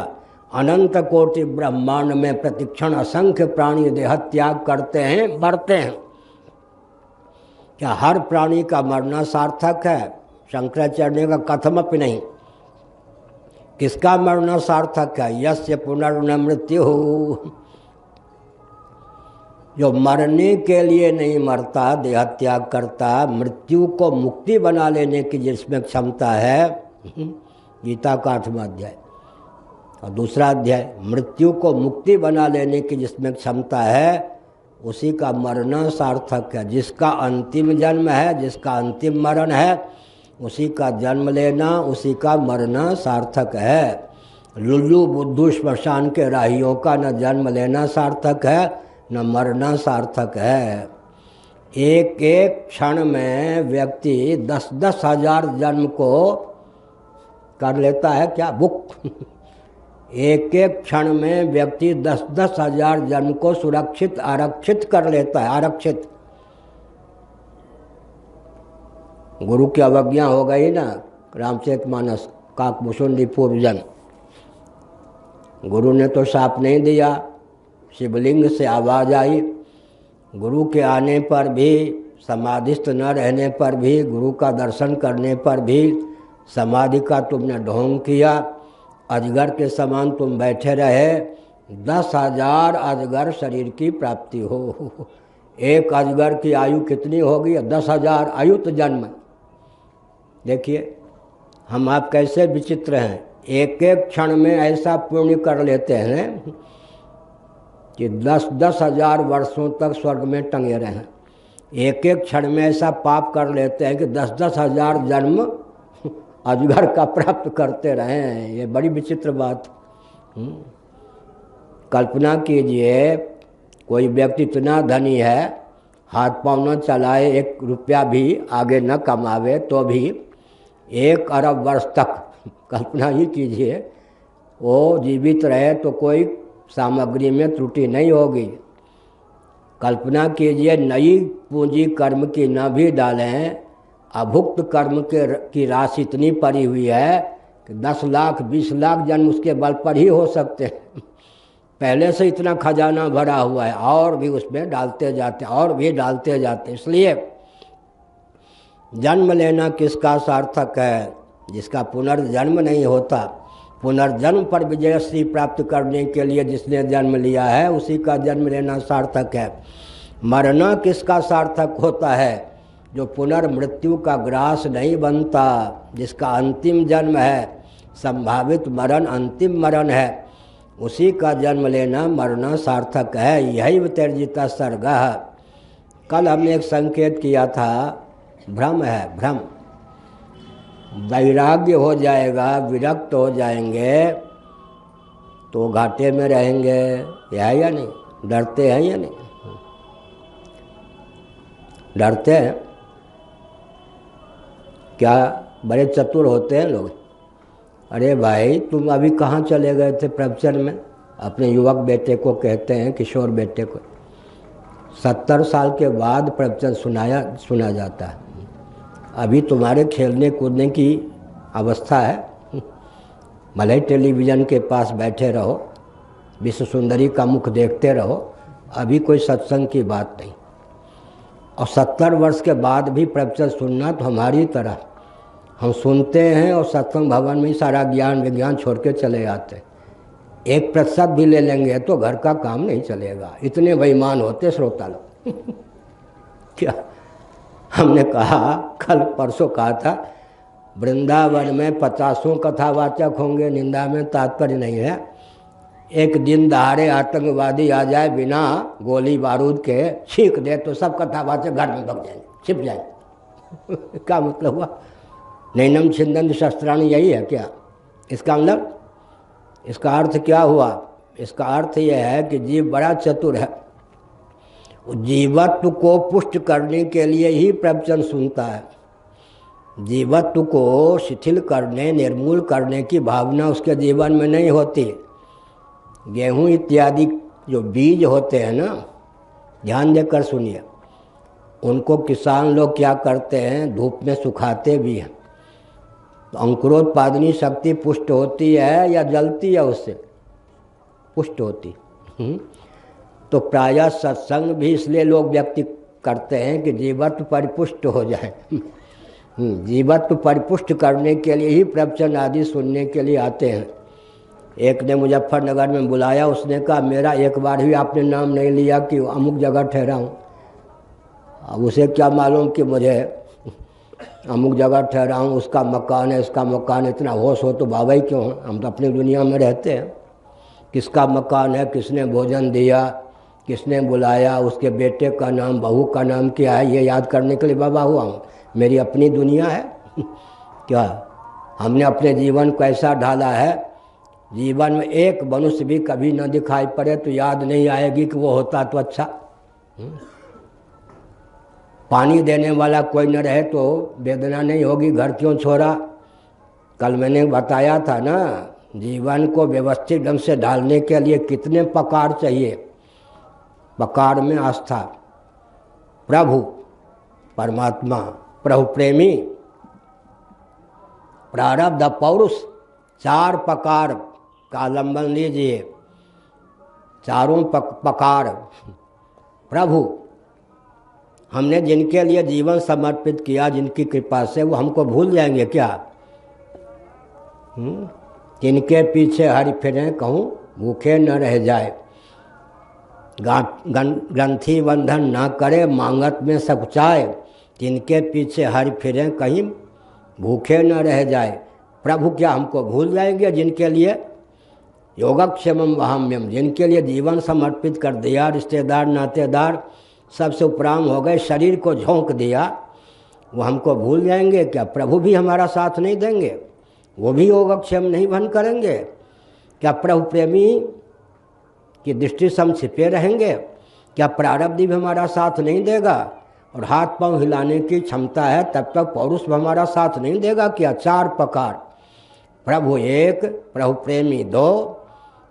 अनंत कोटि ब्रह्मांड में प्रतिक्षण असंख्य प्राणी देह त्याग करते हैं, मरते हैं, क्या हर प्राणी का मरना सार्थक है? शंकराचार्य का कथमपि नहीं। किसका मरना सार्थक है? यस्य पुनर्न मृत्यु, जो मरने के लिए नहीं मरता, देह त्याग करता, मृत्यु को मुक्ति बना लेने की जिसमें क्षमता है, गीता का 8वां अध्याय और दूसरा अध्याय, मृत्यु को मुक्ति बना लेने की जिसमें क्षमता है, उसी का मरना सार्थक है। जिसका अंतिम जन्म है, जिसका अंतिम मरण है, उसी का जन्म लेना, उसी का मरना सार्थक है। लुल्लू बुद्धू श्मशान के राहियों का न जन्म लेना सार्थक है, न मरना सार्थक है। एक एक क्षण में व्यक्ति 10-10 हजार जन्म को कर लेता है, क्या बुक एक एक क्षण में व्यक्ति 10-10 हजार जन्म को सुरक्षित आरक्षित कर लेता है। आरक्षित, गुरु की अवज्ञा हो गई ना, रामचरितमानस काकभूषुंडी पूर्वजन, गुरु ने तो शाप नहीं दिया, शिवलिंग से आवाज़ आई, गुरु के आने पर भी, समाधिस्थ न रहने पर भी, गुरु का दर्शन करने पर भी समाधि का तुमने ढोंग किया, अजगर के समान तुम बैठे रहे, 10,000 अजगर शरीर की प्राप्ति हो। एक अजगर की आयु कितनी होगी? 10,000 अयुत जन्म। देखिए हम आप कैसे विचित्र हैं, एक एक क्षण में ऐसा पुण्य कर लेते हैं कि 10-10 हजार वर्षों तक स्वर्ग में टंगे रहें। एक एक क्षण में ऐसा पाप कर लेते हैं कि 10-10 हजार जन्म अजगर का प्राप्त करते रहें। ये बड़ी विचित्र बात। कल्पना कीजिए, कोई व्यक्ति इतना धनी है, हाथ पाँव न चलाए, 1 रुपया भी आगे न कमावे, तो भी 1 अरब वर्ष तक, कल्पना ही कीजिए, वो जीवित रहे तो कोई सामग्री में त्रुटि नहीं होगी। कल्पना कीजिए, नई पूंजी कर्म की न भी डालें, अभुक्त कर्म की राशि इतनी पड़ी हुई है कि 10 लाख 20 लाख जन्म उसके बल पर ही हो सकते हैं। पहले से इतना खजाना भरा हुआ है, और भी उसमें डालते जाते, और भी डालते जाते। इसलिए जन्म लेना किसका सार्थक है? जिसका पुनर्जन्म नहीं होता। पुनर्जन्म पर विजयश्री प्राप्त करने के लिए जिसने जन्म लिया है, उसी का जन्म लेना सार्थक है। मरना किसका सार्थक होता है? जो पुनर्मृत्यु का ग्रास नहीं बनता, जिसका अंतिम जन्म है, संभावित मरण अंतिम मरण है, उसी का जन्म लेना, मरना सार्थक है। यही वितर्जिता सर्ग। कल हमने एक संकेत किया था, भ्रम है, भ्रम। वैराग्य हो जाएगा, विरक्त हो जाएंगे तो घाटे में रहेंगे, है या नहीं? डरते हैं या नहीं? डरते हैं क्या? बड़े चतुर होते हैं लोग। अरे भाई, तुम अभी कहाँ चले गए थे प्रवचन में? अपने युवक बेटे को कहते हैं, किशोर बेटे को, 70 साल के बाद प्रवचन सुना जाता है। अभी तुम्हारे खेलने कूदने की अवस्था है, भले ही टेलीविज़न के पास बैठे रहो, विश्व सुंदरी का मुख देखते रहो, अभी कोई सत्संग की बात नहीं। और 70 वर्ष के बाद भी प्रवचन सुनना तो हमारी तरह, हम सुनते हैं और सत्संग भवन में ही सारा ज्ञान विज्ञान छोड़ के चले आते हैं। 1% भी ले लेंगे तो घर का काम नहीं चलेगा, इतने बेईमान होते श्रोता लोग। क्या हमने कहा, कल परसों कहा था, वृंदावन में 50 कथावाचक होंगे, निंदा में तात्पर्य नहीं है। एक दिन दहाड़े आतंकवादी आ जाए बिना गोली बारूद के, छींक दे तो सब कथावाचक घर में भाग जाएंगे, छिप जाएंगे। क्या मतलब हुआ? नैनम छिंदन शस्त्राणी, यही है क्या इसका मतलब? इसका अर्थ क्या हुआ? इसका अर्थ यह है कि जीव बड़ा चतुर है, जीवत्व को पुष्ट करने के लिए ही प्रवचन सुनता है। जीवत्व को शिथिल करने, निर्मूल करने की भावना उसके जीवन में नहीं होती। गेहूं इत्यादि जो बीज होते हैं ना, ध्यान देकर सुनिए, उनको किसान लोग क्या करते हैं, धूप में सुखाते भी हैं। तो अंकुरोत्पादनी शक्ति पुष्ट होती है या जलती है? उससे पुष्ट होती। तो प्रायः सत्संग भी इसलिए लोग व्यक्ति करते हैं कि जीवत्व परिपुष्ट हो जाए। जीवत्व परिपुष्ट करने के लिए ही प्रवचन आदि सुनने के लिए आते हैं। एक ने मुजफ्फरनगर में बुलाया, उसने कहा मेरा एक बार भी आपने नाम नहीं लिया कि अमुक जगह ठहरा हूँ। अब उसे क्या मालूम कि मुझे अमुक जगह ठहरा हूँ, उसका मकान है, इसका मकान। इतना होश हो तो बाबा ही क्यों हैं, हम तो अपनी दुनिया में रहते हैं। किसका मकान है, किसने भोजन दिया, किसने बुलाया, उसके बेटे का नाम, बहू का नाम क्या है, ये याद करने के लिए बाबा हुआ हूँ। मेरी अपनी दुनिया है। क्या हमने अपने जीवन को ऐसा ढाला है, जीवन में एक मनुष्य भी कभी न दिखाई पड़े तो याद नहीं आएगी कि वो होता तो अच्छा। पानी देने वाला कोई न रहे तो वेदना नहीं होगी, घर क्यों छोड़ा। कल मैंने बताया था ना, जीवन को व्यवस्थित ढंग से ढालने के लिए कितने पकार चाहिए। पकार में आस्था, प्रभु परमात्मा, प्रभु प्रेमी, प्रारब्ध, पौरुष, 4 पकार का आलम्बन लीजिए। चारों पकार प्रभु, हमने जिनके लिए जीवन समर्पित किया, जिनकी कृपा से, वो हमको भूल जाएंगे क्या? जिनके पीछे हरि फिरें कहूँ भूखे न रह जाए, ग्रंथि बंधन ना करे मांगत में सकुचाए। जिनके पीछे हरि फिरें कहीं भूखे न रह जाए। प्रभु क्या हमको भूल जाएंगे? जिनके लिए योगक्षेमम वहाम्यम, जिनके लिए जीवन समर्पित कर दिया, रिश्तेदार नातेदार सबसे उपराम हो गए, शरीर को झोंक दिया, वो हमको भूल जाएंगे क्या? प्रभु भी हमारा साथ नहीं देंगे, वो भी योगक्षेम नहीं बन करेंगे क्या? प्रभु प्रेमी की दृष्टि से हम छिपे रहेंगे क्या? प्रारब्ध भी हमारा साथ नहीं देगा और हाथ पांव हिलाने की क्षमता है तब तक पौरुष भी हमारा साथ नहीं देगा क्या? 4 पकार, प्रभु 1, प्रभु प्रेमी 2,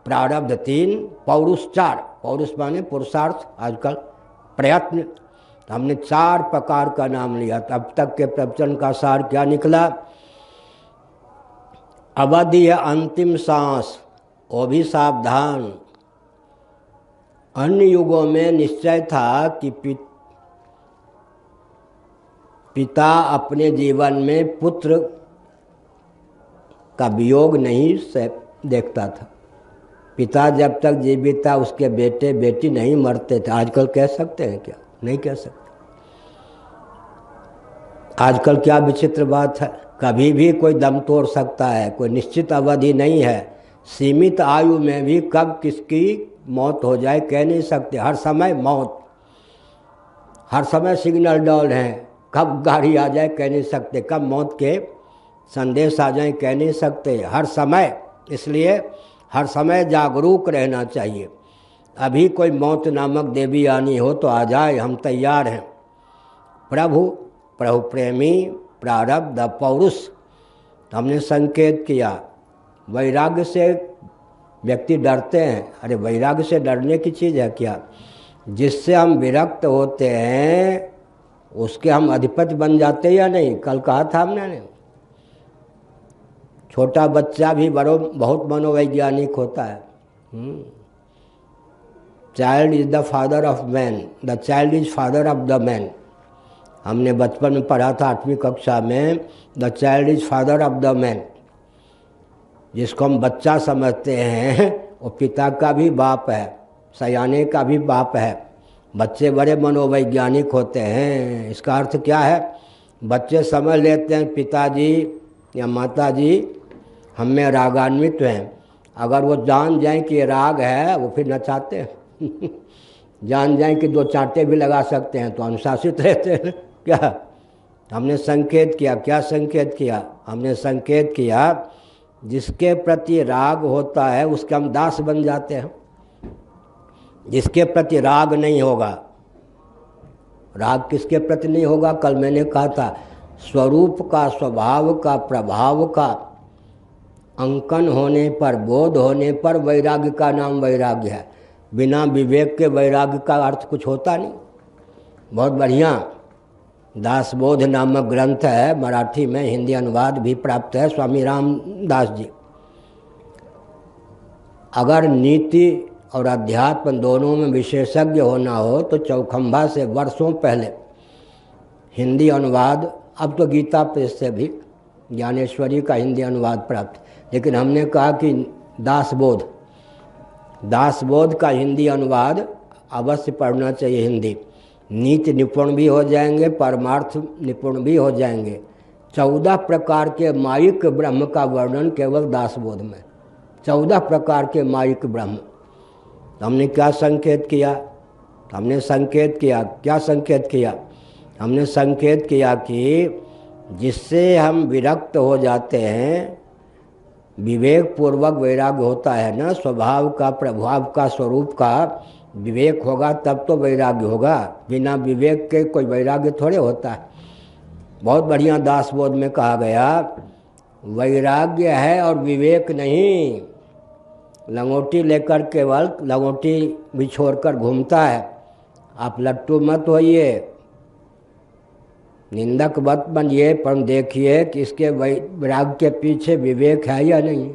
प्रारब्ध 3, पौरुष 4। पौरुष माने पुरुषार्थ, आजकल प्रयत्न। तो हमने 4 प्रकार का नाम लिया। तो अब तक के प्रवचन का सार क्या निकला? अवधि है अंतिम सांस, वो भी सावधान। अन्य युगों में निश्चय था कि पिता अपने जीवन में पुत्र का वियोग नहीं देखता था। पिता जब तक जीवित था उसके बेटे बेटी नहीं मरते थे। आजकल कह सकते हैं क्या? नहीं कह सकते। आजकल क्या विचित्र बात है, कभी भी कोई दम तोड़ सकता है, कोई निश्चित अवधि नहीं है। सीमित आयु में भी कब किसकी मौत हो जाए कह नहीं सकते। हर समय मौत, हर समय सिग्नल डाउन है, कब गाड़ी आ जाए कह नहीं सकते, कब मौत के संदेश आ जाए कह नहीं सकते। हर समय, इसलिए हर समय जागरूक रहना चाहिए। अभी कोई मौत नामक देवी आनी हो तो आ जाए, हम तैयार हैं। प्रभु, प्रभु प्रेमी, प्रारब्ध, पौरुष। हमने संकेत किया वैराग्य से व्यक्ति डरते हैं, अरे वैराग्य से डरने की चीज़ है क्या? जिससे हम विरक्त होते हैं उसके हम अधिपति बन जाते या नहीं? कल कहा था हमने, छोटा बच्चा भी बहुत मनोवैज्ञानिक होता है। Child is the father of man, the child is father of the man. हमने बचपन में पढ़ा था 8वीं कक्षा में, the child is father of the man. जिसको हम बच्चा समझते हैं वो पिता का भी बाप है, सयाने का भी बाप है। बच्चे बड़े मनोवैज्ञानिक होते हैं। इसका अर्थ क्या है? बच्चे समझ लेते हैं पिताजी या माताजी हम में रागान्वित हैं। अगर वो जान जाएं कि ये राग है वो फिर नचाते हैं जान जाएं कि 2 चांटे भी लगा सकते हैं तो अनुशासित रहते हैं। क्या हमने संकेत किया? क्या संकेत किया? हमने संकेत किया जिसके प्रति राग होता है उसके हम दास बन जाते हैं। जिसके प्रति राग नहीं होगा, राग किसके प्रति नहीं होगा? कल मैंने कहा था स्वरूप का, स्वभाव का, प्रभाव का अंकन होने पर, बोध होने पर वैराग्य का नाम वैराग्य है। बिना विवेक के वैराग्य का अर्थ कुछ होता नहीं। बहुत बढ़िया दासबोध नामक ग्रंथ है, मराठी में, हिंदी अनुवाद भी प्राप्त है, स्वामी रामदास जी। अगर नीति और अध्यात्म दोनों में विशेषज्ञ होना हो तो चौखंबा से वर्षों पहले हिंदी अनुवाद, अब तो गीता प्रेस से भी ज्ञानेश्वरी का हिंदी अनुवाद प्राप्त, लेकिन हमने कहा कि दासबोध का हिंदी अनुवाद अवश्य पढ़ना चाहिए। हिंदी नीति निपुण भी हो जाएंगे, परमार्थ निपुण भी हो जाएंगे। 14 प्रकार के मायिक ब्रह्म का वर्णन केवल दासबोध में, 14 प्रकार के मायिक ब्रह्म। हमने क्या संकेत किया? हमने संकेत किया, क्या संकेत किया? हमने संकेत किया कि जिससे हम विरक्त हो जाते हैं, विवेक पूर्वक वैराग्य होता है ना, स्वभाव का, प्रभाव का, स्वरूप का विवेक होगा तब तो वैराग्य होगा। बिना विवेक के कोई वैराग्य थोड़े होता है। बहुत बढ़िया दासबोध में कहा गया वैराग्य है और विवेक नहीं। लंगोटी लेकर केवल लंगोटी भी छोड़कर घूमता है। आप लट्टू मत होइए, निंदक मत बनिए, पर देखिए कि इसके वैराग्य के पीछे विवेक है या नहीं।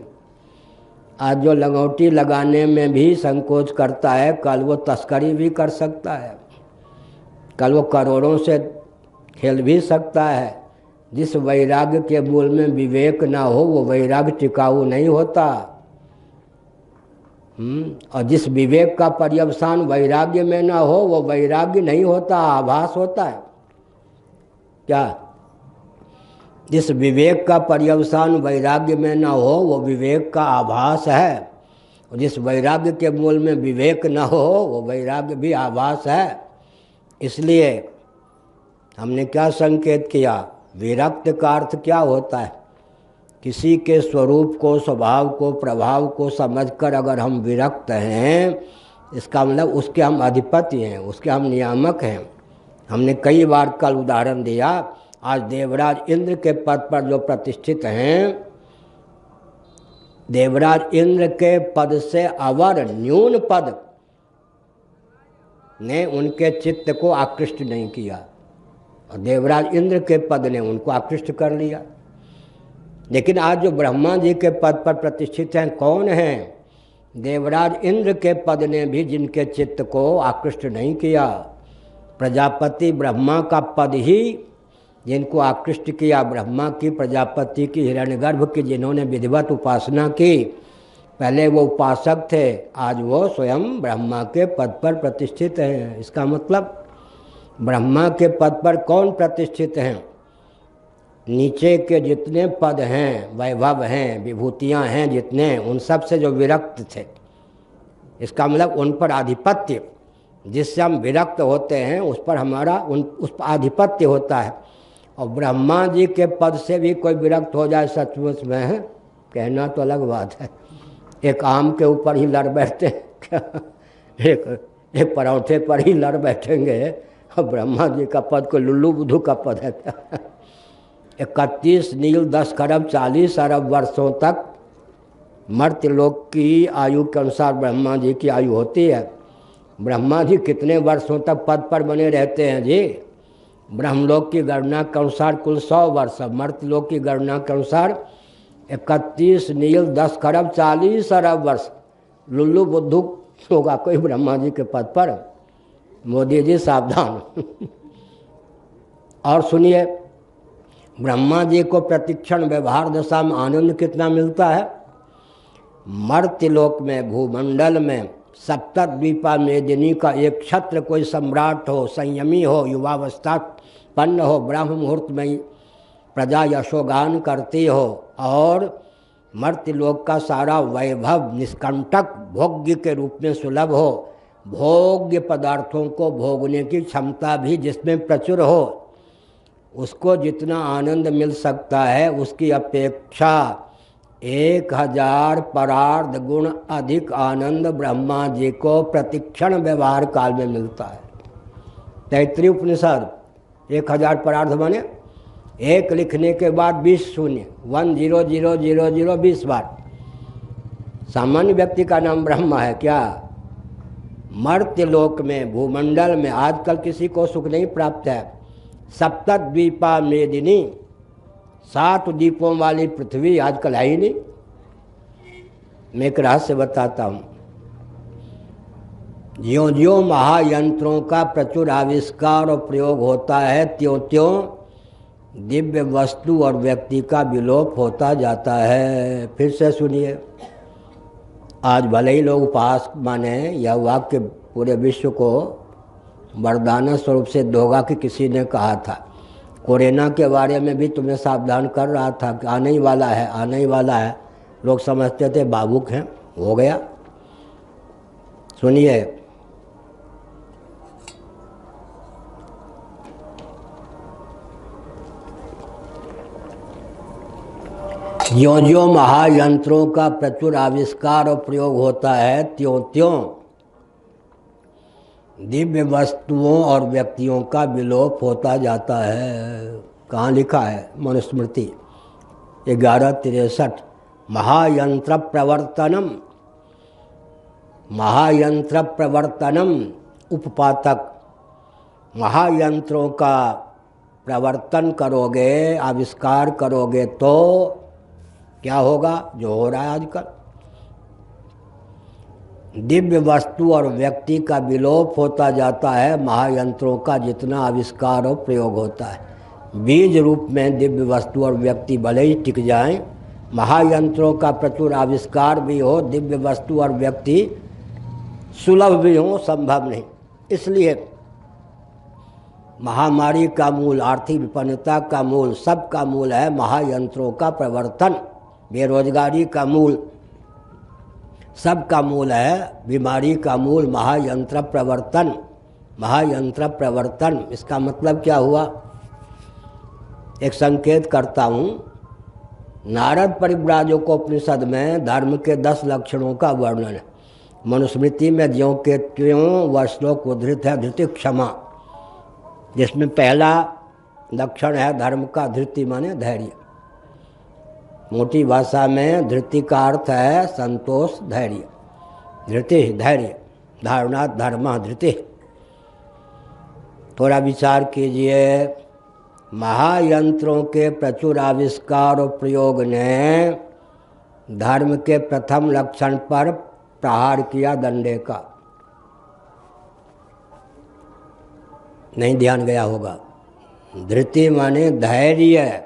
आज जो लंगोटी लगाने में भी संकोच करता है, कल वो तस्करी भी कर सकता है, कल वो करोड़ों से खेल भी सकता है। जिस वैराग्य के मूल में विवेक ना हो वो वैराग्य टिकाऊ नहीं होता। और जिस विवेक का पर्यवसान वैराग्य में ना हो वो वैराग्य नहीं होता, आभास होता है। क्या? जिस विवेक का पर्यवसान वैराग्य में ना हो वो विवेक का आभास है, और जिस वैराग्य के मूल में विवेक ना हो वो वैराग्य भी आभास है। इसलिए हमने क्या संकेत किया? विरक्त का अर्थ क्या होता है? किसी के स्वरूप को, स्वभाव को, प्रभाव को समझकर अगर हम विरक्त हैं, इसका मतलब उसके हम अधिपति हैं, उसके हम नियामक हैं। हमने कई बार कल उदाहरण दिया। आज देवराज इंद्र के पद पर जो प्रतिष्ठित हैं, देवराज इंद्र के पद से अवर न्यून पद ने उनके चित्त को आकृष्ट नहीं किया, और देवराज इंद्र के पद ने उनको आकृष्ट कर लिया। लेकिन आज जो ब्रह्मा जी के पद पर प्रतिष्ठित हैं, कौन हैं? देवराज इंद्र के पद ने भी जिनके चित्त को आकृष्ट नहीं किया। प्रजापति ब्रह्मा का पद ही जिनको आकृष्ट किया, ब्रह्मा की, प्रजापति की, हिरण्यगर्भ की, जिन्होंने विधिवत उपासना की। पहले वो उपासक थे, आज वो स्वयं ब्रह्मा के पद पर प्रतिष्ठित हैं। इसका मतलब ब्रह्मा के पद पर कौन प्रतिष्ठित हैं? नीचे के जितने पद हैं, वैभव हैं, विभूतियां हैं जितने, उन सब से जो विरक्त थे। इसका मतलब उन पर आधिपत्य, जिससे हम विरक्त होते हैं उस पर हमारा उस पर आधिपत्य होता है। और ब्रह्मा जी के पद से भी कोई विरक्त हो जाए सचमुच में है, कहना तो अलग बात है। एक आम के ऊपर ही लड़ बैठते एक पराठे पर ही लड़ बैठेंगे, और ब्रह्मा जी का पद को लुल्लू बुद्धू का पद है क्या? 31 नील 10 खरब 40 अरब वर्षों तक मर्त्यलोक की आयु के अनुसार ब्रह्मा जी की आयु होती है। ब्रह्मा जी कितने वर्षों तक पद पर बने रहते हैं जी? ब्रह्मलोक की गणना के अनुसार कुल 100 वर्ष, मर्त्यलोक की गणना के अनुसार 31 नील 10 खरब 40 अरब वर्ष। लुल्लू बुद्धू होगा कोई ब्रह्मा जी के पद पर? मोदी जी सावधान। और सुनिए, ब्रह्मा जी को प्रतिक्षण व्यवहार दशा में आनंद कितना मिलता है? मर्त्यलोक में भूमंडल में सप्तद्वीपा मेदिनी का एक छत्र कोई सम्राट हो, संयमी हो, युवावस्थापन्न हो, ब्रह्म मुहूर्त में प्रजा यशोगान करती हो और मर्त्यलोक का सारा वैभव निष्कंटक भोग्य के रूप में सुलभ हो, भोग्य पदार्थों को भोगने की क्षमता भी जिसमें प्रचुर हो, उसको जितना आनंद मिल सकता है उसकी अपेक्षा 1000 परार्ध गुण अधिक आनंद ब्रह्मा जी को प्रतिक्षण व्यवहार काल में मिलता है। तैत्रीय उपनिषद 1000 परार्ध माने एक लिखने के बाद 20 शून्य, 10000 20 बार। सामान्य व्यक्ति का नाम ब्रह्मा है क्या? मर्त्यलोक में भूमंडल में आजकल किसी को सुख नहीं प्राप्त है। सप्तद्वीपा मेदिनी, 7 द्वीपों वाली पृथ्वी आजकल है ही नहीं। मैं एक रहस्य बताता हूँ। ज्यों ज्यों महायंत्रों का प्रचुर आविष्कार और प्रयोग होता है, त्यों त्यों दिव्य वस्तु और व्यक्ति का विलोप होता जाता है। फिर से सुनिए, आज भले ही लोग उपहास माने, यह वाक्य पूरे विश्व को वरदान स्वरूप से दोगा कि किसी ने कहा था। कोरोना के बारे में भी तुम्हें सावधान कर रहा था कि आने ही वाला है, आने ही वाला है। लोग समझते थे भावुक हैं, हो गया। सुनिए, ज्यों ज्यों महायंत्रों का प्रचुर आविष्कार और प्रयोग होता है, त्यों त्यों दिव्य वस्तुओं और व्यक्तियों का विलोप होता जाता है। कहाँ लिखा है? मनुस्मृति 1163। महायंत्र प्रवर्तनम, महायंत्र प्रवर्तनम उपपातक। महायंत्रों का प्रवर्तन करोगे, आविष्कार करोगे तो क्या होगा? जो हो रहा है आजकल। दिव्य वस्तु और व्यक्ति का विलोप होता जाता है महायंत्रों का जितना आविष्कार और प्रयोग होता है। बीज रूप में दिव्य वस्तु और व्यक्ति भले ही टिक जाएं, महायंत्रों का प्रचुर आविष्कार भी हो, दिव्य वस्तु और व्यक्ति सुलभ भी हो, संभव नहीं। इसलिए महामारी का मूल, आर्थिक विपन्नता का मूल, सबका मूल है महायंत्रों का प्रवर्तन। बेरोजगारी का मूल, सबका मूल है बीमारी का मूल महायंत्र प्रवर्तन। महायंत्र प्रवर्तन, इसका मतलब क्या हुआ? एक संकेत करता हूँ। नारद परिव्राजकोपनिषद में धर्म के 10 लक्षणों का वर्णन है। मनुस्मृति में ज्यों के त्यों वह श्लोक उद्धृत है, धृति क्षमा, जिसमें पहला लक्षण है धर्म का, धृति माने धैर्य। मोटी भाषा में धृति का अर्थ है संतोष, धैर्य। धृति धैर्य, धारणा धर्म धृति। थोड़ा विचार कीजिए। महायंत्रों के प्रचुर आविष्कार और प्रयोग ने धर्म के प्रथम लक्षण पर प्रहार किया, दंडे का। नहीं ध्यान गया होगा। धृति माने धैर्य।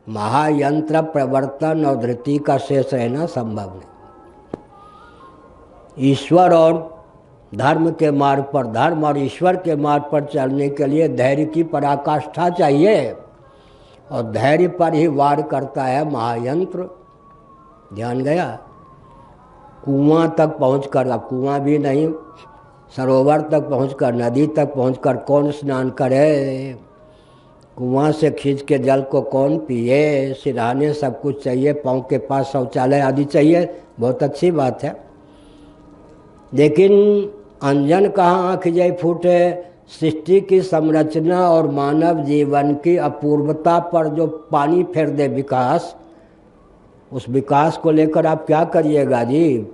महायंत्र प्रवर्तन और धृति का शेष रहना संभव नहीं। ईश्वर और धर्म के मार्ग पर, धर्म और ईश्वर के मार्ग पर चलने के लिए धैर्य की पराकाष्ठा चाहिए, और धैर्य पर ही वार करता है महायंत्र। ध्यान गया? कुआं तक पहुंचकर, अब कुआं भी नहीं, सरोवर तक पहुंचकर, नदी तक पहुंचकर कौन स्नान करे? कुआं से खींच के जल को कौन पिए? सिरहाने सब कुछ चाहिए, पाँव के पास शौचालय आदि चाहिए, बहुत अच्छी बात है। लेकिन अंजन कहाँ आँख जाई फूटे? सृष्टि की संरचना और मानव जीवन की अपूर्वता पर जो पानी फेर दे विकास, उस विकास को लेकर आप क्या करिएगा जी?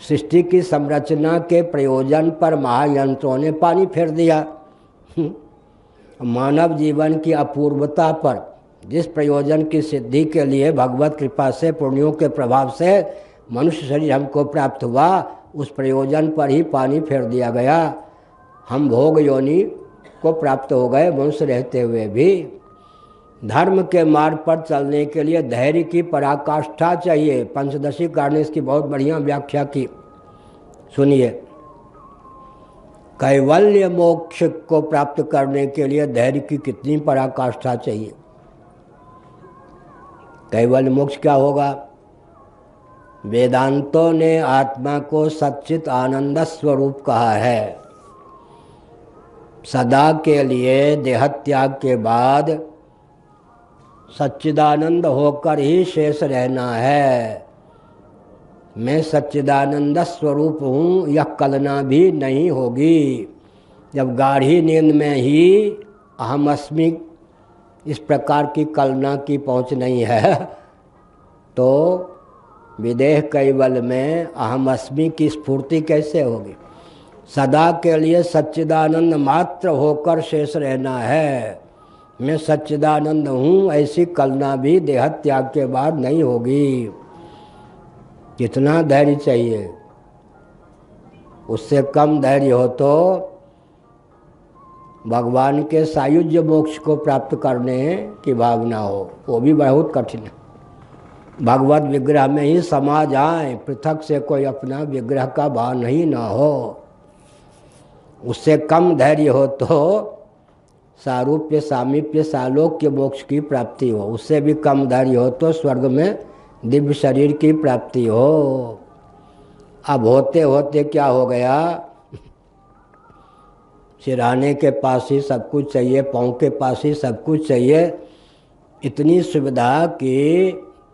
सृष्टि की संरचना के प्रयोजन पर महायंत्रों ने पानी फेर दिया। मानव जीवन की अपूर्वता पर, जिस प्रयोजन की सिद्धि के लिए भगवत कृपा से, पुण्यों के प्रभाव से मनुष्य शरीर हमको प्राप्त हुआ, उस प्रयोजन पर ही पानी फेर दिया गया। हम भोग योनि को प्राप्त हो गए मनुष्य रहते हुए भी। धर्म के मार्ग पर चलने के लिए धैर्य की पराकाष्ठा चाहिए। पंचदशी कार ने इसकी बहुत बढ़िया व्याख्या की, सुनिए। कैवल्य मोक्ष को प्राप्त करने के लिए धैर्य की कितनी पराकाष्ठा चाहिए। कैवल्य मोक्ष क्या होगा? वेदांतों ने आत्मा को सच्चित आनंद स्वरूप कहा है। सदा के लिए देहत्याग के बाद सच्चिदानंद होकर ही शेष रहना है। मैं सच्चिदानंद स्वरूप हूँ, यह कल्पना भी नहीं होगी। जब गाढ़ी नींद में ही अहम अस्मि इस प्रकार की कल्पना की पहुँच नहीं है, तो विदेह कैवल में अहम अस्मि की स्फूर्ति कैसे होगी? सदा के लिए सच्चिदानंद मात्र होकर शेष रहना है। मैं सच्चिदानंद हूँ, ऐसी कल्पना भी देह त्याग के बाद नहीं होगी। कितना धैर्य चाहिए? उससे कम धैर्य हो तो भगवान के सायुज्य मोक्ष को प्राप्त करने की भावना हो, वो भी बहुत कठिन है। भगवत विग्रह में ही समा जाए, पृथक से कोई अपना विग्रह का भान ही ना हो। उससे कम धैर्य हो तो सारूप्य, सामीप्य, सालोक्य मोक्ष की प्राप्ति हो। उससे भी कम धैर्य हो तो स्वर्ग में दिव्य शरीर की प्राप्ति हो। अब होते होते क्या हो गया? सिरहाने के पास ही सब कुछ चाहिए, पाँव के पास ही सब कुछ चाहिए। इतनी सुविधा की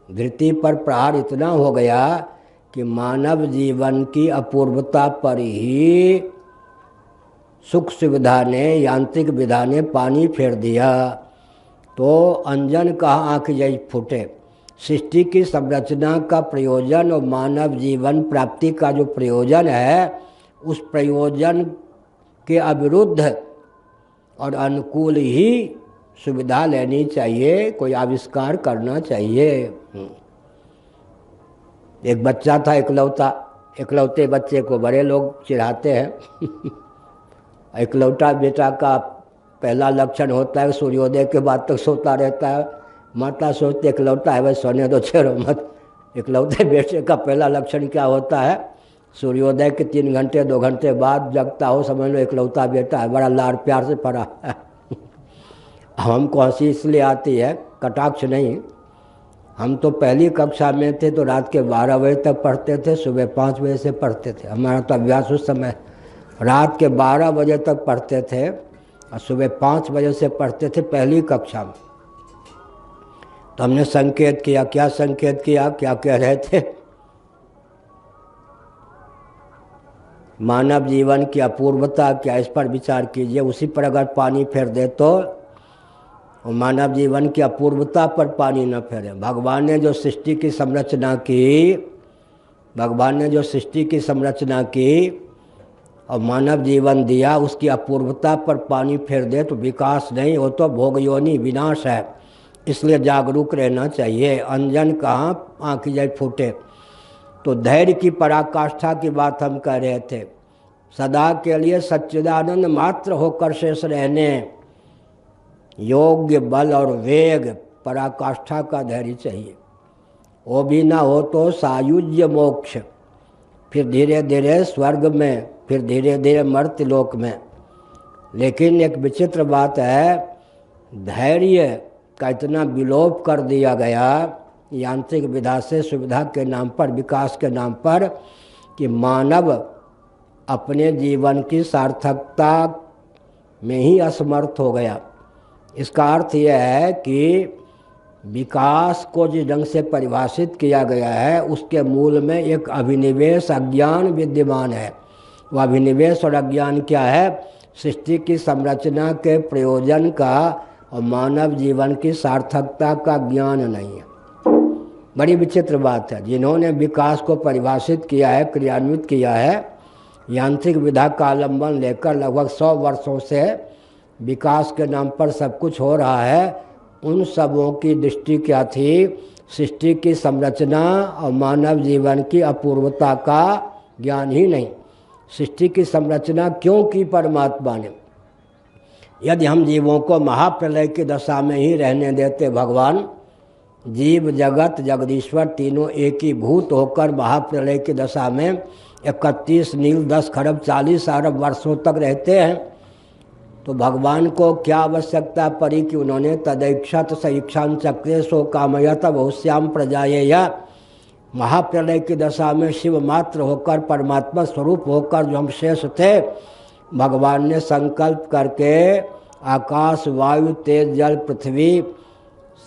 धरती पर प्रहार इतना हो गया कि मानव जीवन की अपूर्वता पर ही सुख सुविधा ने, यांत्रिक विधा ने पानी फेर दिया। तो अंजन कहाँ आँख जैसे फूटे। सृष्टि की संरचना का प्रयोजन और मानव जीवन प्राप्ति का जो प्रयोजन है, उस प्रयोजन के अविरुद्ध और अनुकूल ही सुविधा लेनी चाहिए, कोई आविष्कार करना चाहिए। एक बच्चा था इकलौता, इकलौते बच्चे को बड़े लोग चिढ़ाते हैं। इकलौता बेटा का पहला लक्षण होता है सूर्योदय के बाद तक सोता रहता है। माता सोचते इकलौता है, वह सोने दो, छेड़ो मत। इकलौते बेटे का पहला लक्षण क्या होता है? सूर्योदय के 3 घंटे 2 घंटे बाद जगता हो, समझ लो इकलौता बेटा है, बड़ा लाड़ प्यार से पड़ा है। हमको हंसी इसलिए आती है, कटाक्ष नहीं। हम तो पहली कक्षा में थे तो रात के 12 बजे तक पढ़ते थे, सुबह 5 बजे से पढ़ते थे। हमारा तो अभ्यास उस समय रात के 12 बजे तक पढ़ते थे और सुबह 5 बजे से पढ़ते थे पहली कक्षा में। तो हमने संकेत किया। क्या संकेत किया? क्या कह रहे थे? मानव जीवन की अपूर्वता क्या, इस पर विचार कीजिए। उसी पर अगर पानी फेर दे तो मानव जीवन की अपूर्वता पर पानी न फेरे। भगवान ने जो सृष्टि की संरचना की, भगवान ने जो सृष्टि की संरचना की और मानव जीवन दिया, उसकी अपूर्वता पर पानी फेर दे तो विकास नहीं हो, तो भोग योनि विनाश है। इसलिए जागरूक रहना चाहिए। अंजन कहाँ आँख जाए फूटे। तो धैर्य की पराकाष्ठा की बात हम कह रहे थे। सदा के लिए सच्चिदानंद मात्र होकर शेष रहने योग्य बल और वेग, पराकाष्ठा का धैर्य चाहिए। वो भी ना हो तो सायुज्य मोक्ष, फिर धीरे धीरे स्वर्ग में, फिर धीरे धीरे मर्त्य लोक में। लेकिन एक विचित्र बात है, धैर्य का इतना विलोप कर दिया गया यांत्रिक विधा से, सुविधा के नाम पर, विकास के नाम पर, कि मानव अपने जीवन की सार्थकता में ही असमर्थ हो गया। इसका अर्थ यह है कि विकास को जिस ढंग से परिभाषित किया गया है, उसके मूल में एक अभिनिवेश, अज्ञान विद्यमान है। वह अभिनिवेश और अज्ञान क्या है? सृष्टि की संरचना के प्रयोजन का और मानव जीवन की सार्थकता का ज्ञान नहीं है। बड़ी विचित्र बात है। जिन्होंने विकास को परिभाषित किया है, क्रियान्वित किया है, यांत्रिक विधा का आलम्बन लेकर लगभग 100 वर्षों से विकास के नाम पर सब कुछ हो रहा है, उन सबों की दृष्टि क्या थी? सृष्टि की संरचना और मानव जीवन की अपूर्वता का ज्ञान ही नहीं। सृष्टि की संरचना क्यों की परमात्मा ने? यदि हम जीवों को महाप्रलय की दशा में ही रहने देते भगवान, जीव जगत जगदीश्वर तीनों एक ही भूत होकर महाप्रलय की दशा में 31 नील 10 खरब 40 अरब वर्षों तक रहते हैं, तो भगवान को क्या आवश्यकता पड़ी कि उन्होंने तदैक्षत सईक्षान चक्रे सो कामयत बहुश्याम प्रजाये या महाप्रलय की दशा में शिव मात्र होकर परमात्मा स्वरूप होकर जो हम शेष थे, भगवान ने संकल्प करके आकाश वायु तेज जल पृथ्वी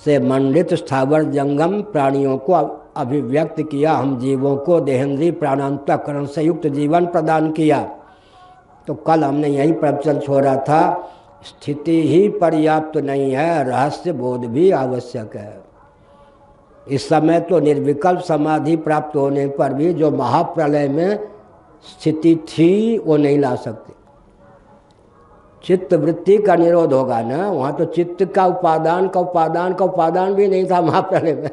से मंडित स्थावर जंगम प्राणियों को अभिव्यक्त किया। हम जीवों को देहेंद्रीय प्राणांतकरण से युक्त जीवन प्रदान किया। तो कल हमने यही प्रवचन छोड़ा था, स्थिति ही पर्याप्त नहीं है, रहस्य बोध भी आवश्यक है। इस समय तो निर्विकल्प समाधि प्राप्त होने पर भी जो महाप्रलय में स्थिति थी वो नहीं ला सकते। चित्त वृत्ति का निरोध होगा ना, वहाँ तो चित्त का उपादान भी नहीं था महाप्रलय में।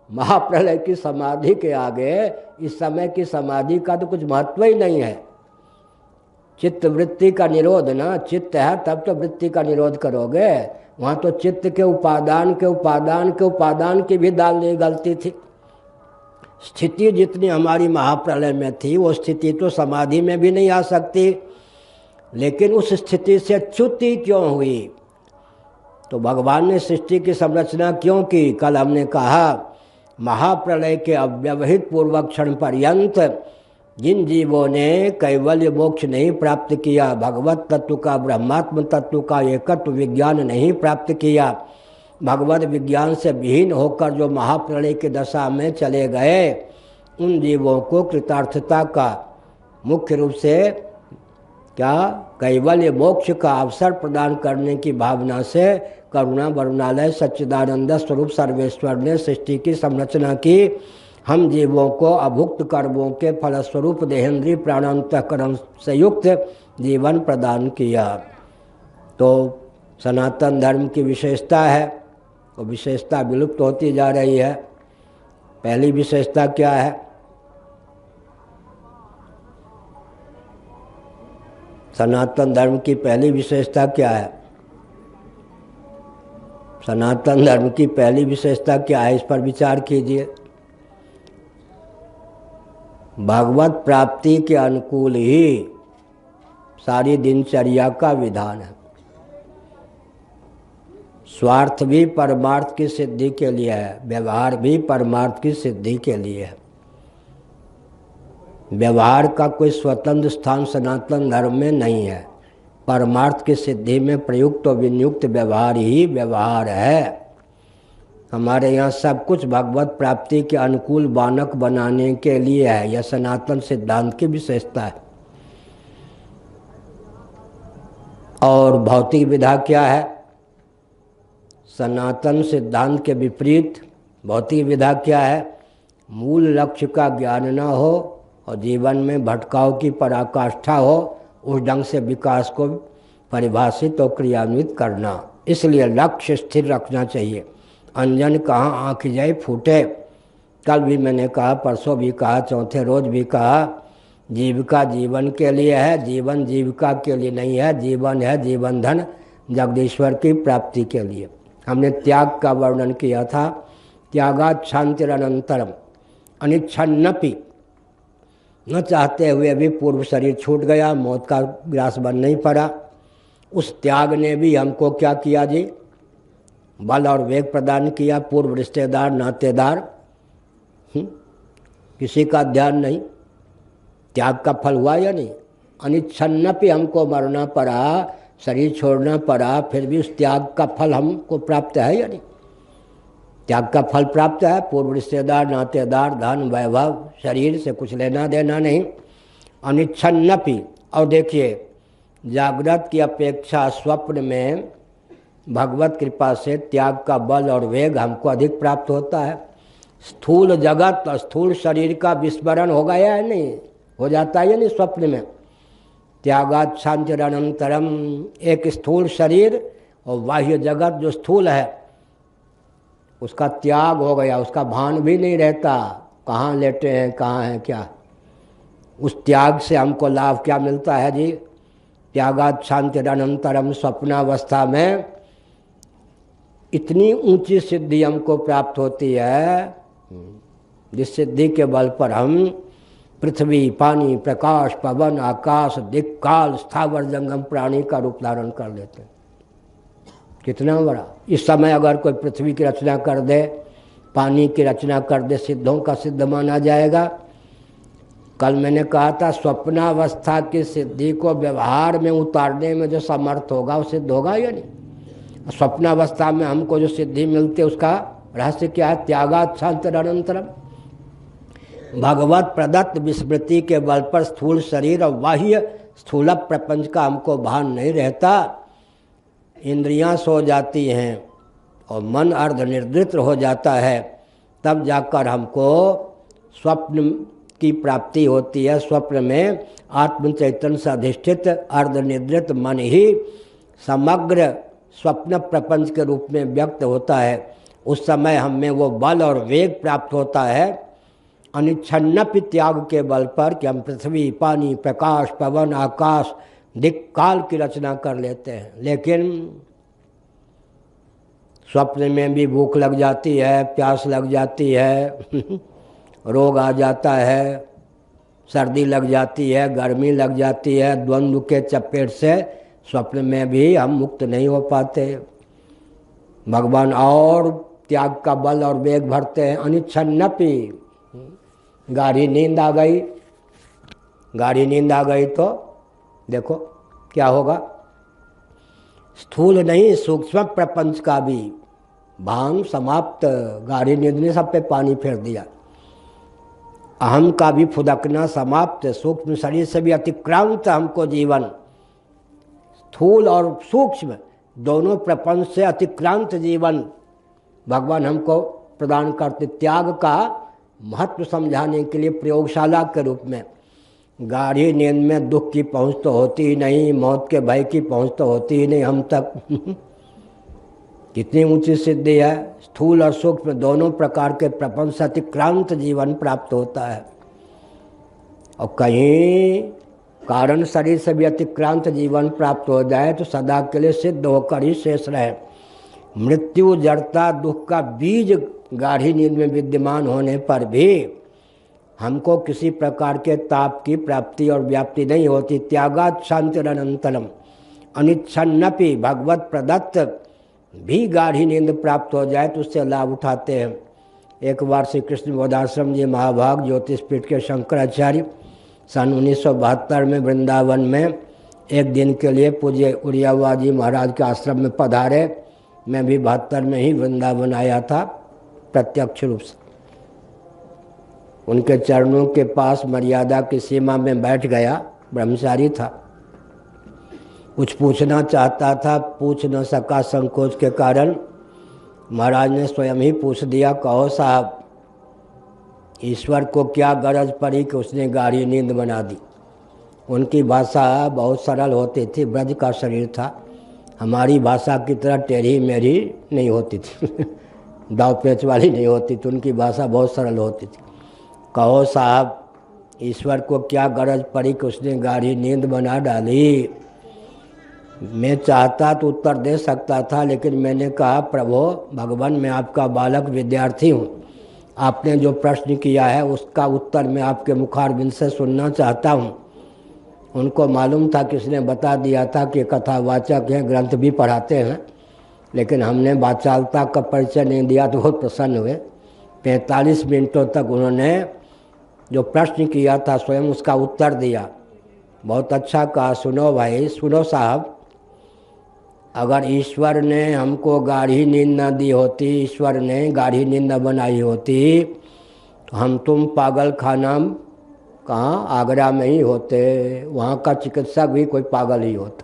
महाप्रलय की समाधि के आगे इस समय की समाधि का तो कुछ महत्व ही नहीं है। चित्त वृत्ति का निरोध ना, चित्त है तब तो वृत्ति का निरोध करोगे। वहाँ तो चित्त के उपादान की भी डालने गलती थी। स्थिति जितनी हमारी महाप्रलय में थी वो स्थिति तो समाधि में भी नहीं आ सकती, लेकिन उस स्थिति से च्युति क्यों हुई? तो भगवान ने सृष्टि की संरचना क्यों की? कल हमने कहा महाप्रलय के अव्यवहित पूर्वक क्षण पर्यंत जिन जीवों ने कैवल्य मोक्ष नहीं प्राप्त किया, भगवत तत्व का ब्रह्मात्म तत्व का एकत्व विज्ञान नहीं प्राप्त किया, भगवत विज्ञान से विहीन होकर जो महाप्रलय की दशा में चले गए, उन जीवों को कृतार्थता का मुख्य रूप से क्या कैवल्य मोक्ष का अवसर प्रदान करने की भावना से करुणा वरुणालय सच्चिदानंद स्वरूप सर्वेश्वर ने सृष्टि की संरचना की। हम जीवों को अभुक्त कर्मों के फलस्वरूप देहेंद्रीय प्राणांतकरण से युक्त जीवन प्रदान किया। तो सनातन धर्म की विशेषता है, वो विशेषता विलुप्त होती जा रही है। पहली विशेषता क्या है? सनातन धर्म की पहली विशेषता क्या है? सनातन धर्म की पहली विशेषता क्या है? इस पर विचार कीजिए। भगवत प्राप्ति के अनुकूल ही सारी दिनचर्या का विधान है। स्वार्थ भी परमार्थ की सिद्धि के लिए है, व्यवहार भी परमार्थ की सिद्धि के लिए है। व्यवहार का कोई स्वतंत्र स्थान सनातन धर्म में नहीं है। परमार्थ की सिद्धि में प्रयुक्त और विनियुक्त व्यवहार ही व्यवहार है। हमारे यहाँ सब कुछ भगवत प्राप्ति के अनुकूल बानक बनाने के लिए है। यह सनातन सिद्धांत की विशेषता है। और भौतिक विधा क्या है? सनातन सिद्धांत के विपरीत भौतिक विधा क्या है? मूल लक्ष्य का ज्ञान न हो और जीवन में भटकाव की पराकाष्ठा हो, उस ढंग से विकास को परिभाषित और क्रियान्वित करना। इसलिए लक्ष्य स्थिर रखना चाहिए। अंजन कहाँ आँख जाए फूटे। कल भी मैंने कहा, परसों भी कहा, चौथे रोज भी कहा, जीविका जीवन के लिए है, जीवन जीविका के लिए नहीं है। जीवन है जीवन धन जगदीश्वर की प्राप्ति के लिए। हमने त्याग का वर्णन किया था। त्यागात् शान्तिरनंतरम, अनिच्छन्नपि, न चाहते हुए भी पूर्व शरीर छूट गया, मौत का ग्रास बन नहीं पड़ा। उस त्याग ने भी हमको क्या किया जी? बल और वेग प्रदान किया। पूर्व रिश्तेदार नातेदार किसी का ध्यान नहीं। त्याग का फल हुआ या नहीं? अनिच्छन्नपि हमको मरना पड़ा, शरीर छोड़ना पड़ा, फिर भी उस त्याग का फल हमको प्राप्त है या नहीं? त्याग का फल प्राप्त है। पूर्व रिश्तेदार नातेदार धन वैभव शरीर से कुछ लेना देना नहीं। अनिच्छन्नपि। और देखिए, जागृत की अपेक्षा स्वप्न में भगवत कृपा से त्याग का बल और वेग हमको अधिक प्राप्त होता है। स्थूल जगत और स्थूल शरीर का विस्मरण हो गया है, नहीं हो जाता है नहीं स्वप्न में। त्यागात शांतिरनंतरम, एक स्थूल शरीर और बाह्य जगत जो स्थूल है उसका त्याग हो गया, उसका भान भी नहीं रहता, कहाँ लेटे हैं कहाँ हैं क्या। उस त्याग से हमको लाभ क्या मिलता है जी? त्यागात शांतिरनंतरम, स्वप्नावस्था में इतनी ऊंची सिद्धि हमको प्राप्त होती है जिस सिद्धि के बल पर हम पृथ्वी, पानी, प्रकाश, पवन, आकाश, दिक्, काल, स्थावर जंगम प्राणी का रूप धारण कर लेते हैं। कितना बड़ा! इस समय अगर कोई पृथ्वी की रचना कर दे, पानी की रचना कर दे, सिद्धों का सिद्ध माना जाएगा। कल मैंने कहा था स्वप्नावस्था की सिद्धि को व्यवहार में उतारने में जो समर्थ होगा वो सिद्ध होगा या नहीं। स्वप्नावस्था में हमको जो सिद्धि मिलती है उसका रहस्य क्या है? त्यागात शांतिरनंतरम, भगवत प्रदत्त विस्मृति के बल पर स्थूल शरीर और बाह्य स्थूल प्रपंच का हमको भान नहीं रहता। इंद्रियां सो जाती हैं और मन अर्धनिर्वृत्त हो जाता है, तब जाकर हमको स्वप्न की प्राप्ति होती है। स्वप्न में आत्म चैतन्य से अधिष्ठित अर्धनिद्रित मन ही समग्र स्वप्न प्रपंच के रूप में व्यक्त होता है। उस समय हमें वो बल और वेग प्राप्त होता है अनिच्छन्नपि त्याग के बल पर कि हम पृथ्वी, पानी, प्रकाश, पवन, आकाश, दिक्, काल की रचना कर लेते हैं। लेकिन स्वप्न में भी भूख लग जाती है, प्यास लग जाती है रोग आ जाता है, सर्दी लग जाती है, गर्मी लग जाती है, द्वंद्व के चपेट से स्वप्न में भी हम मुक्त नहीं हो पाते। भगवान और त्याग का बल और वेग भरते हैं। अनिच्छन्नपि, गाढ़ी नींद आ गई, गाढ़ी नींद आ गई तो देखो क्या होगा। स्थूल नहीं सूक्ष्म प्रपंच का भी भान समाप्त। गाढ़ी नींद ने सब पे पानी फेर दिया। अहम का भी फुदकना समाप्त। सूक्ष्म शरीर से भी अतिक्रांत हमको जीवन, स्थूल और सूक्ष्म दोनों प्रपंच से अतिक्रांत जीवन भगवान हमको प्रदान करते। त्याग का महत्व समझाने के लिए प्रयोगशाला के रूप में। गाढ़ी नींद में दुख की पहुंच तो होती ही नहीं, मौत के भय की पहुंच तो होती ही नहीं हम तक कितनी ऊंची सिद्धि है। स्थूल और सूक्ष्म दोनों प्रकार के प्रपंच से अतिक्रांत जीवन प्राप्त होता है। और कहीं कारण शरीर से भी अतिक्रांत जीवन प्राप्त हो जाए तो सदा के लिए सिद्ध होकर ही शेष रहे। मृत्यु, जड़ता, दुख का बीज गाढ़ी नींद में विद्यमान होने पर भी हमको किसी प्रकार के ताप की प्राप्ति और व्याप्ति नहीं होती। त्यागात शांतिरनंतरम, अनिच्छन्नपि, भगवत प्रदत्त भी गाढ़ी नींद प्राप्त हो जाए तो उससे लाभ उठाते हैं। एक बार श्री कृष्ण बोधाश्रम जी महाभाग ज्योतिषपीठ के शंकराचार्य सन 1972 में वृंदावन में एक दिन के लिए पूज्य उड़ियावा जी महाराज के आश्रम में पधारे। मैं भी 72 में ही वृंदावन आया था प्रत्यक्ष रूप से। उनके चरणों के पास मर्यादा की सीमा में बैठ गया, ब्रह्मचारी था। कुछ पूछना चाहता था, पूछ न सका संकोच के कारण। महाराज ने स्वयं ही पूछ दिया, कहो साहब ईश्वर को क्या गरज पड़ी कि उसने गाढ़ी नींद बना दी। उनकी भाषा बहुत सरल होती थी, ब्रज का शरीर था, हमारी भाषा की तरह टेढ़ी मेढ़ी नहीं होती थी दाव पेच वाली नहीं होती थी। उनकी भाषा बहुत सरल होती थी। कहो साहब ईश्वर को क्या गरज पड़ी कि उसने गाढ़ी नींद बना डाली। मैं चाहता तो उत्तर दे सकता था, लेकिन मैंने कहा प्रभु भगवान मैं आपका बालक विद्यार्थी हूँ, आपने जो प्रश्न किया है उसका उत्तर मैं आपके मुखारबिंद से सुनना चाहता हूँ। उनको मालूम था कि उसने बता दिया था कि कथावाचक हैं, ग्रंथ भी पढ़ाते हैं, लेकिन हमने वाचालता का परिचय नहीं दिया तो बहुत प्रसन्न हुए। 45 मिनटों तक उन्होंने जो प्रश्न किया था स्वयं उसका उत्तर दिया। बहुत अच्छा कहा, सुनो भाई, सुनो साहब, अगर ईश्वर ने हमको गाढ़ी नींद न दी होती, ईश्वर ने गाढ़ी नींद न बनाई होती तो हम तुम पागल खाना कहाँ आगरा में ही होते, वहाँ का चिकित्सक भी कोई पागल ही होता।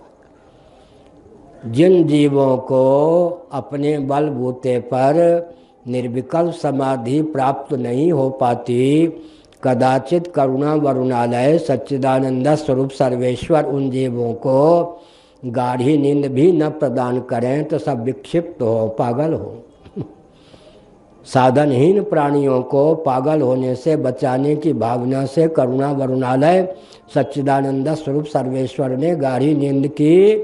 जिन जीवों को अपने बलबूते पर निर्विकल्प समाधि प्राप्त नहीं हो पाती। कदाचित करुणा वरुणालय सच्चिदानंद स्वरूप सर्वेश्वर उन जीवों को गाढ़ी नींद भी न प्रदान करें तो सब विक्षिप्त हो, पागल हो। साधनहीन प्राणियों को पागल होने से बचाने की भावना से करुणा वरुणालय सच्चिदानंद स्वरूप सर्वेश्वर ने गाढ़ी नींद की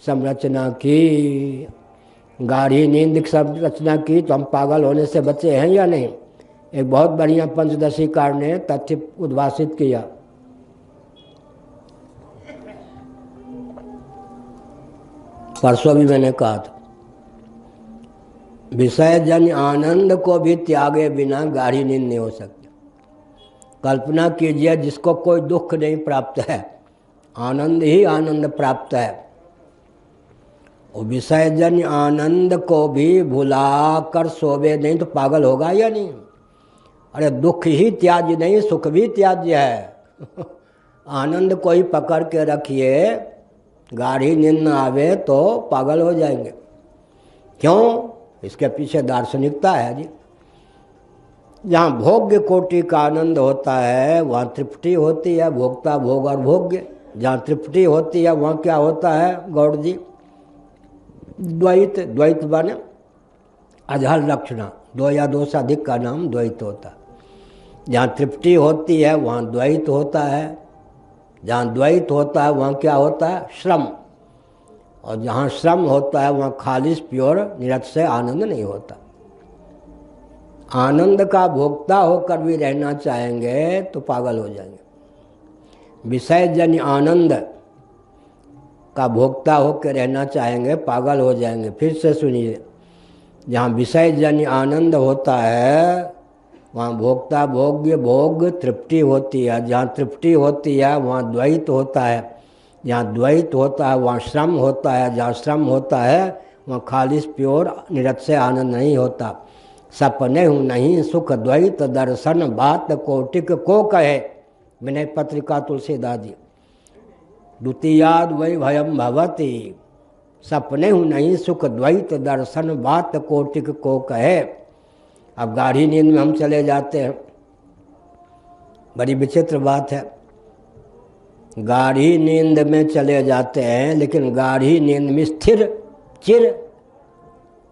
संरचना की। गाढ़ी नींद की संरचना की तो हम पागल होने से बचे हैं या नहीं? एक बहुत बढ़िया पंचदशीकार ने तथ्य उद्भाषित किया। परसों भी मैंने कहा था, विषय जन आनंद को भी त्यागे बिना गाढ़ी नींद नहीं हो सकती। कल्पना कीजिए जिसको कोई दुख नहीं प्राप्त है, आनंद ही आनंद प्राप्त है, वो विषय जन आनंद को भी भुला कर सोवे नहीं तो पागल होगा या नहीं? अरे दुख ही त्याज्य नहीं, सुख भी त्याज्य है। आनंद को ही पकड़ के रखिए, गाढ़ी नींद न आवे तो पागल हो जाएंगे। क्यों? इसके पीछे दार्शनिकता है जी। जहाँ भोग्य कोटि का आनंद होता है वहाँ तृप्ति होती है, भोक्ता भोग और भोग्य। जहाँ तृप्ति होती है वहाँ क्या होता है गौड़ जी? द्वैत। द्वैत बने अजहर लक्षणा, दो या दो से अधिक का नाम द्वैत होता है। जहाँ तृप्ति होती है वहाँ द्वैत होता है, जहाँ द्वैत होता है वहाँ क्या होता है? श्रम। और जहाँ श्रम होता है वहाँ खालिश प्योर निरतिशय आनंद नहीं होता। आनंद का भोक्ता होकर भी रहना चाहेंगे तो पागल हो जाएंगे। विषय जन्य आनंद का भोक्ता होकर रहना चाहेंगे, पागल हो जाएंगे। फिर से सुनिए, जहाँ विषय जन्य आनंद होता है वहाँ भोक्ता भोग्य भोग तृप्ति होती है। जहाँ तृप्ति होती है वहाँ द्वैत होता है। जहाँ द्वैत होता है वहाँ श्रम होता है। जहाँ श्रम होता है वहाँ खालिश प्योर निरतिशय आनंद नहीं होता। सपने हूँ नहीं सुख द्वैत दर्शन बात कोटिक को कहे। विनय पत्रिका तुलसीदास जी। द्वितीयाद वै भयम भवती। सपने हूँ नहीं सुख द्वैत दर्शन बात कोटिक को कहे। अब गाढ़ी नींद में हम चले जाते हैं। बड़ी विचित्र बात है, गाढ़ी नींद में चले जाते हैं, लेकिन गाढ़ी नींद में स्थिर चिर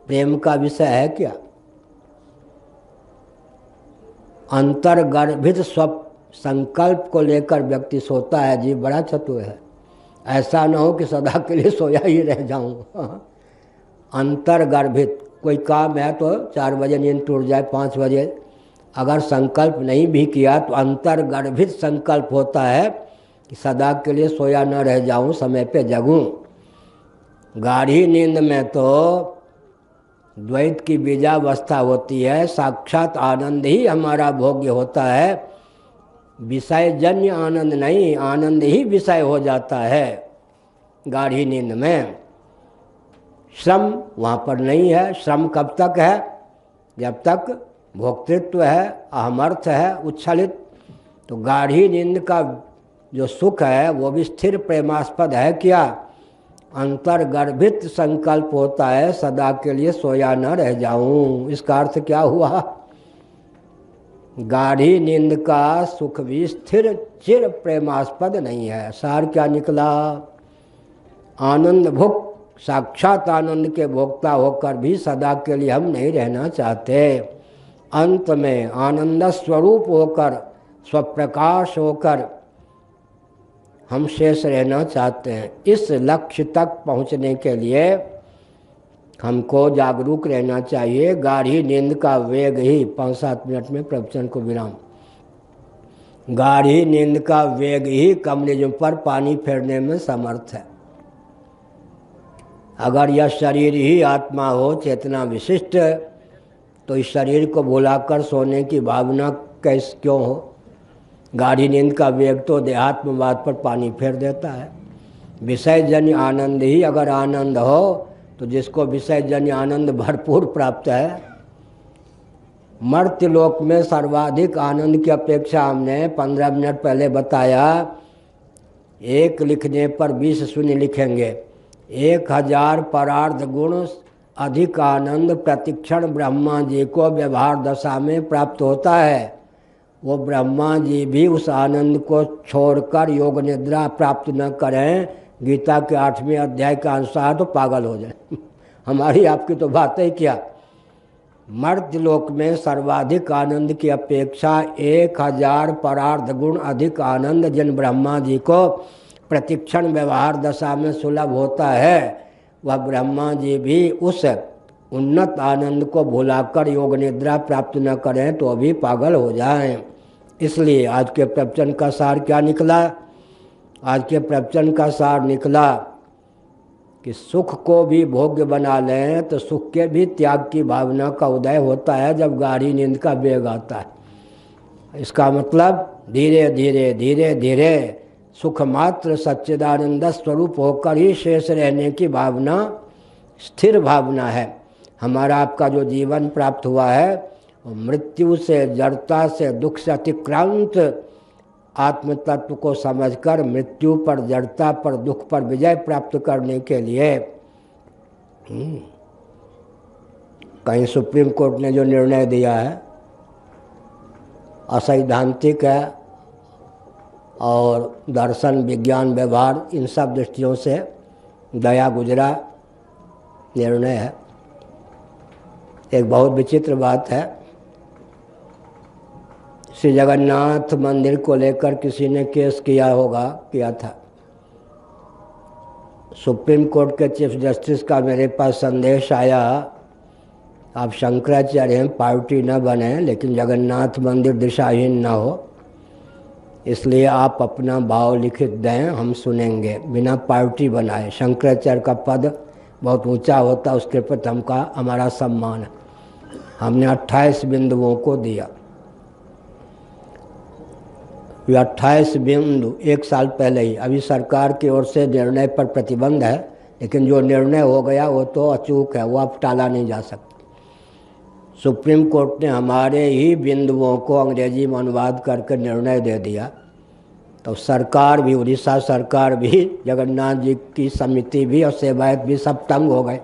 प्रेम का विषय है क्या? अंतर्गर्भित स्व संकल्प को लेकर व्यक्ति सोता है जी, बड़ा चतुर है। ऐसा न हो कि सदा के लिए सोया ही रह जाऊं। अंतर्गर्भित कोई काम है तो 4 बजे नींद टूट जाए, 5 बजे, अगर संकल्प नहीं भी किया तो अंतर्गर्भित संकल्प होता है कि सदा के लिए सोया न रह जाऊं, समय पे जगूं। गाढ़ी नींद में तो द्वैत की बीजावस्था होती है, साक्षात आनंद ही हमारा भोग्य होता है। विषय जन्य आनंद नहीं, आनंद ही विषय हो जाता है गाढ़ी नींद में। श्रम वहाँ पर नहीं है। श्रम कब तक है? जब तक भोक्तृत्व है, अहमर्थ है, उच्छलित। तो गाढ़ी नींद का जो सुख है वो भी स्थिर प्रेमास्पद है क्या? अंतर्गर्भित संकल्प होता है सदा के लिए सोया न रह जाऊं। इसका अर्थ क्या हुआ? गाढ़ी नींद का सुख भी स्थिर चिर प्रेमास्पद नहीं है। सार क्या निकला? आनंद भुक साक्षात आनंद के भोक्ता होकर भी सदा के लिए हम नहीं रहना चाहते। अंत में आनंद स्वरूप होकर, स्वप्रकाश होकर हम शेष रहना चाहते हैं। इस लक्ष्य तक पहुंचने के लिए हमको जागरूक रहना चाहिए। गाढ़ी नींद का वेग ही 5-7 मिनट में प्रवचन को विराम। गाढ़ी नींद का वेग ही कम्युनिज्म पर पानी फेरने में समर्थ है। अगर यह शरीर ही आत्मा हो, चेतना विशिष्ट, तो इस शरीर को भुलाकर सोने की भावना कैसे क्यों हो? गाढ़ी नींद का वेग तो देहात्मवाद पर पानी फेर देता है। विषय जन्य आनंद ही अगर आनंद हो तो जिसको विषय जन्य आनंद भरपूर प्राप्त है। मर्त्य लोक में सर्वाधिक आनंद की अपेक्षा हमने 15 मिनट पहले बताया। 1 लिखने पर 20 शून्य लिखेंगे। 1000 परार्थ गुण अधिक आनंद प्रतिक्षण ब्रह्मा जी को व्यवहार दशा में प्राप्त होता है। वो ब्रह्मा जी भी उस आनंद को छोड़कर योग निद्रा प्राप्त न करें, गीता के 8वें अध्याय के अनुसार, तो पागल हो जाए। हमारी आपकी तो बात ही क्या। मर्त्य लोक में सर्वाधिक आनंद की अपेक्षा 1000 परार्ध गुण अधिक आनंद जिन ब्रह्मा जी को प्रतिक्षण व्यवहार दशा में सुलभ होता है, वह ब्रह्मा जी भी उस उन्नत आनंद को भुलाकर योग निद्रा प्राप्त न करें तो भी पागल हो जाएं। इसलिए आज के प्रवचन का सार क्या निकला? आज के प्रवचन का सार निकला कि सुख को भी भोग्य बना लें तो सुख के भी त्याग की भावना का उदय होता है जब गाढ़ी नींद का वेग आता है। इसका मतलब धीरे धीरे धीरे धीरे सुख मात्र सच्चिदानंद स्वरूप होकर ही शेष रहने की भावना स्थिर भावना है। हमारा आपका जो जीवन प्राप्त हुआ है वो मृत्यु से, जड़ता से, दुख से अतिक्रांत आत्म तत्व को समझकर मृत्यु पर, जड़ता पर, दुख पर विजय प्राप्त करने के लिए कहीं सुप्रीम कोर्ट ने जो निर्णय दिया है असैद्धांतिक है और दर्शन, विज्ञान, व्यवहार इन सब दृष्टियों से दया गुजरा निर्णय है। एक बहुत विचित्र बात है, श्री जगन्नाथ मंदिर को लेकर किसी ने केस किया था। सुप्रीम कोर्ट के चीफ जस्टिस का मेरे पास संदेश आया, आप शंकराचार्य हैं, पार्टी न बने लेकिन जगन्नाथ मंदिर दिशाहीन न हो, इसलिए आप अपना भाव लिखित दें, हम सुनेंगे बिना पार्टी बनाए। शंकराचार्य का पद बहुत ऊंचा होता, उसके प्रति हमारा सम्मान है। हमने 28 बिंदुओं को दिया। ये 28 बिंदु 1 साल पहले ही, अभी सरकार की ओर से निर्णय पर प्रतिबंध है, लेकिन जो निर्णय हो गया वो तो अचूक है, वो अब टाला नहीं जा सकता। सुप्रीम कोर्ट ने हमारे ही बिंदुओं को अंग्रेजी में अनुवाद करके निर्णय दे दिया, तो सरकार भी, उड़ीसा सरकार भी, जगन्नाथ जी की समिति भी और सेवायत भी सब तंग हो गए।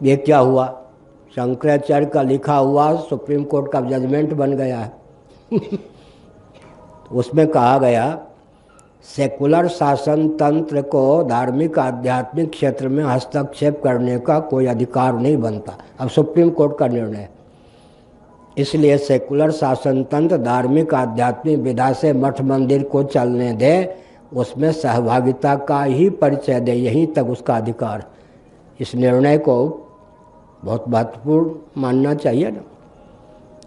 ये क्या हुआ? शंकराचार्य का लिखा हुआ सुप्रीम कोर्ट का जजमेंट बन गया है। उसमें कहा गया सेकुलर शासन तंत्र को धार्मिक आध्यात्मिक क्षेत्र में हस्तक्षेप करने का कोई अधिकार नहीं बनता। अब सुप्रीम कोर्ट का निर्णय है, इसलिए सेकुलर शासन तंत्र धार्मिक आध्यात्मिक विधा से मठ मंदिर को चलने दे, उसमें सहभागिता का ही परिचय दे, यहीं तक उसका अधिकार। इस निर्णय को बहुत महत्वपूर्ण मानना चाहिए ना,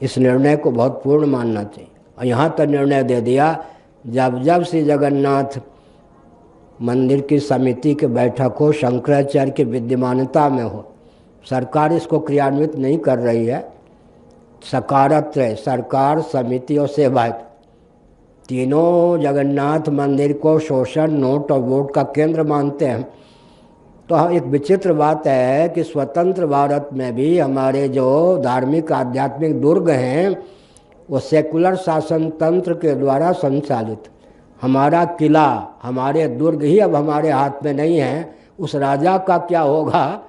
इस निर्णय को बहुत पूर्ण मानना चाहिए। और यहाँ तक निर्णय दे दिया, जब श्री जगन्नाथ मंदिर की समिति की बैठक हो, शंकराचार्य की विद्यमानता में हो, सरकार इसको क्रियान्वित नहीं कर रही है, सकारत है सरकार, समिति और सेवायत तीनों जगन्नाथ मंदिर को शोषण, नोट और वोट का केंद्र मानते हैं। तो एक विचित्र बात है कि स्वतंत्र भारत में भी हमारे जो धार्मिक आध्यात्मिक दुर्ग हैं वो सेकुलर शासन तंत्र के द्वारा संचालित। हमारा किला, हमारे दुर्ग ही अब हमारे हाथ में नहीं है। उस राजा का क्या होगा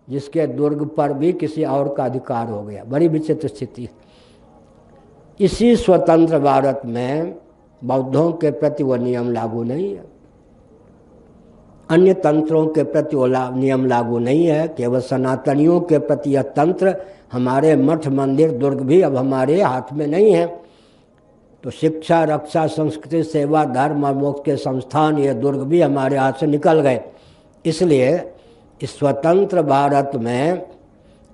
जिसके दुर्ग पर भी किसी और का अधिकार हो गया? बड़ी विचित्र स्थिति। इसी स्वतंत्र भारत में बौद्धों के प्रति वो नियम लागू नहीं है, अन्य तंत्रों के प्रति वो नियम लागू नहीं है, केवल सनातनियों के प्रति यह तंत्र, हमारे मठ मंदिर दुर्ग भी अब हमारे हाथ में नहीं है। तो शिक्षा, रक्षा, संस्कृति, सेवा, धर्म और मोक्ष के संस्थान, ये दुर्ग भी हमारे हाथ से निकल गए। इसलिए इस स्वतंत्र भारत में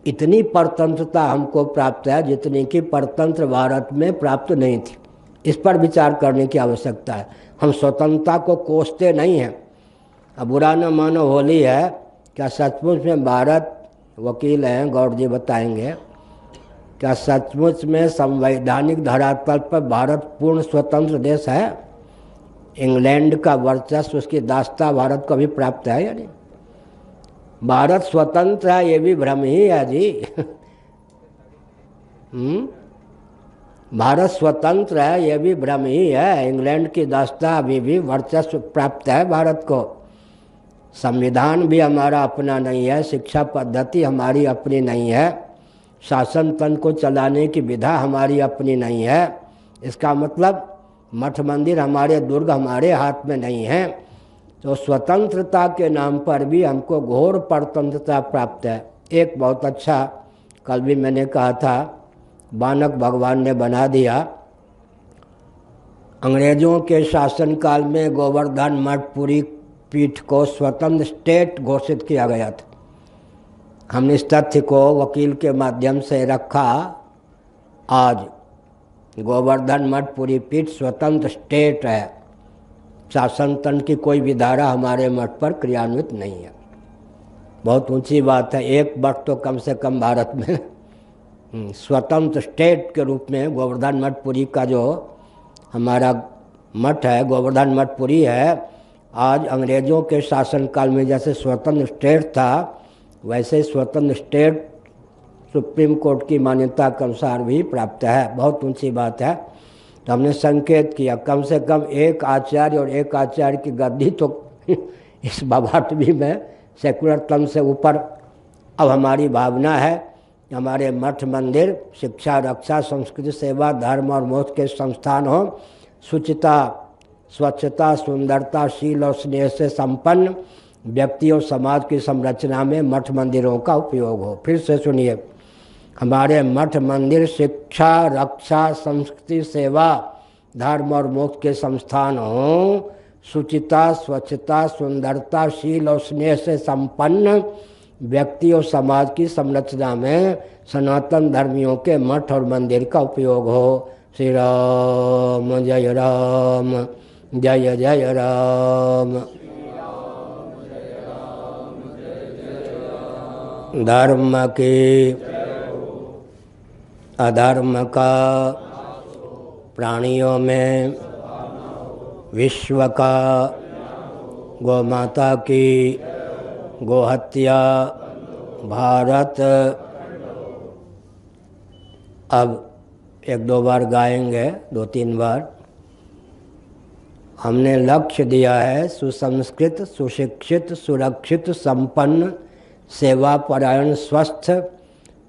इतनी परतंत्रता हमको प्राप्त है जितनी कि परतंत्र भारत में प्राप्त नहीं थी। इस पर विचार करने की आवश्यकता है। हम स्वतंत्रता को कोसते नहीं हैं। अब बुरा न मानो, होली है, क्या सचमुच में भारत, वकील हैं गौड़ जी बताएंगे, क्या सचमुच में संवैधानिक धरातल पर भारत पूर्ण स्वतंत्र देश है? इंग्लैंड का वर्चस्व, उसकी दास्ता भारत को भी प्राप्त है या नहीं? भारत स्वतंत्र है ये भी भ्रम ही है जी। भारत स्वतंत्र है ये भी भ्रम ही है। इंग्लैंड की दास्ता अभी भी वर्चस्व प्राप्त है भारत को। संविधान भी हमारा अपना नहीं है, शिक्षा पद्धति हमारी अपनी नहीं है, शासन तंत्र को चलाने की विधा हमारी अपनी नहीं है। इसका मतलब मठ मंदिर हमारे दुर्ग हमारे हाथ में नहीं है। तो स्वतंत्रता के नाम पर भी हमको घोर परतंत्रता प्राप्त है। एक बहुत अच्छा, कल भी मैंने कहा था, बानक भगवान ने बना दिया। अंग्रेजों के शासनकाल में गोवर्धन मठ पुरी पीठ को स्वतंत्र स्टेट घोषित किया गया था। हमने इस तथ्य को वकील के माध्यम से रखा। आज गोवर्धन मठ पुरी पीठ स्वतंत्र स्टेट है। शासन तंत्र की कोई भी धारा हमारे मठ पर क्रियान्वित नहीं है। बहुत ऊंची बात है। एक मठ तो कम से कम भारत में स्वतंत्र स्टेट के रूप में गोवर्धन मठ पुरी का जो हमारा मठ है, गोवर्धन मठ पुरी है, आज अंग्रेज़ों के शासनकाल में जैसे स्वतंत्र स्टेट था, वैसे स्वतंत्र स्टेट सुप्रीम कोर्ट की मान्यता के अनुसार भी प्राप्त है। बहुत ऊंची बात है। तो हमने संकेत किया कम से कम एक आचार्य और एक आचार्य की गद्दी तो इस बाबाटवी में सेकुलर तंत्र से ऊपर अब हमारी भावना है। हमारे मठ मंदिर शिक्षा, रक्षा, संस्कृति, सेवा, धर्म और मोक्ष के संस्थान हों, शुचिता, स्वच्छता, सुंदरता, शील और स्नेह से संपन्न व्यक्ति और समाज की संरचना में मठ मंदिरों का उपयोग हो। फिर से सुनिए, हमारे मठ मंदिर शिक्षा, रक्षा, संस्कृति, सेवा, धर्म और मोक्ष के संस्थान हों, शुचिता, स्वच्छता, सुंदरता, शील और स्नेह से संपन्न व्यक्ति और समाज की संरचना में सनातन धर्मियों के मठ और मंदिर का उपयोग हो। श्री राम जय राम, जय जय राम। धर्म के अधर्म का प्राणियों में, विश्व का, गौ माता की गोहत्या, भारत। अब एक दो बार गाएंगे, दो तीन बार। हमने लक्ष्य दिया है सुसंस्कृत, सुशिक्षित, सुरक्षित, संपन्न, सेवा परायण, स्वस्थ,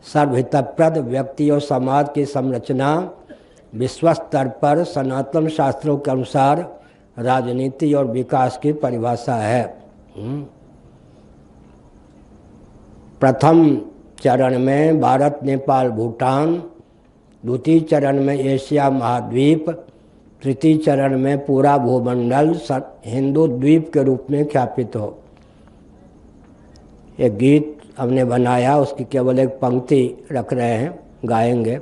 सर्वहितप्रद व्यक्ति और समाज की संरचना विश्व स्तर पर सनातन शास्त्रों के अनुसार राजनीति और विकास की परिभाषा है। प्रथम चरण में भारत, नेपाल, भूटान, द्वितीय चरण में एशिया महाद्वीप, तृतीय चरण में पूरा भूमंडल हिंदू द्वीप के रूप में ख्यापित हो। एक गीत हमने बनाया, उसकी केवल एक पंक्ति रख रहे हैं, गाएंगे।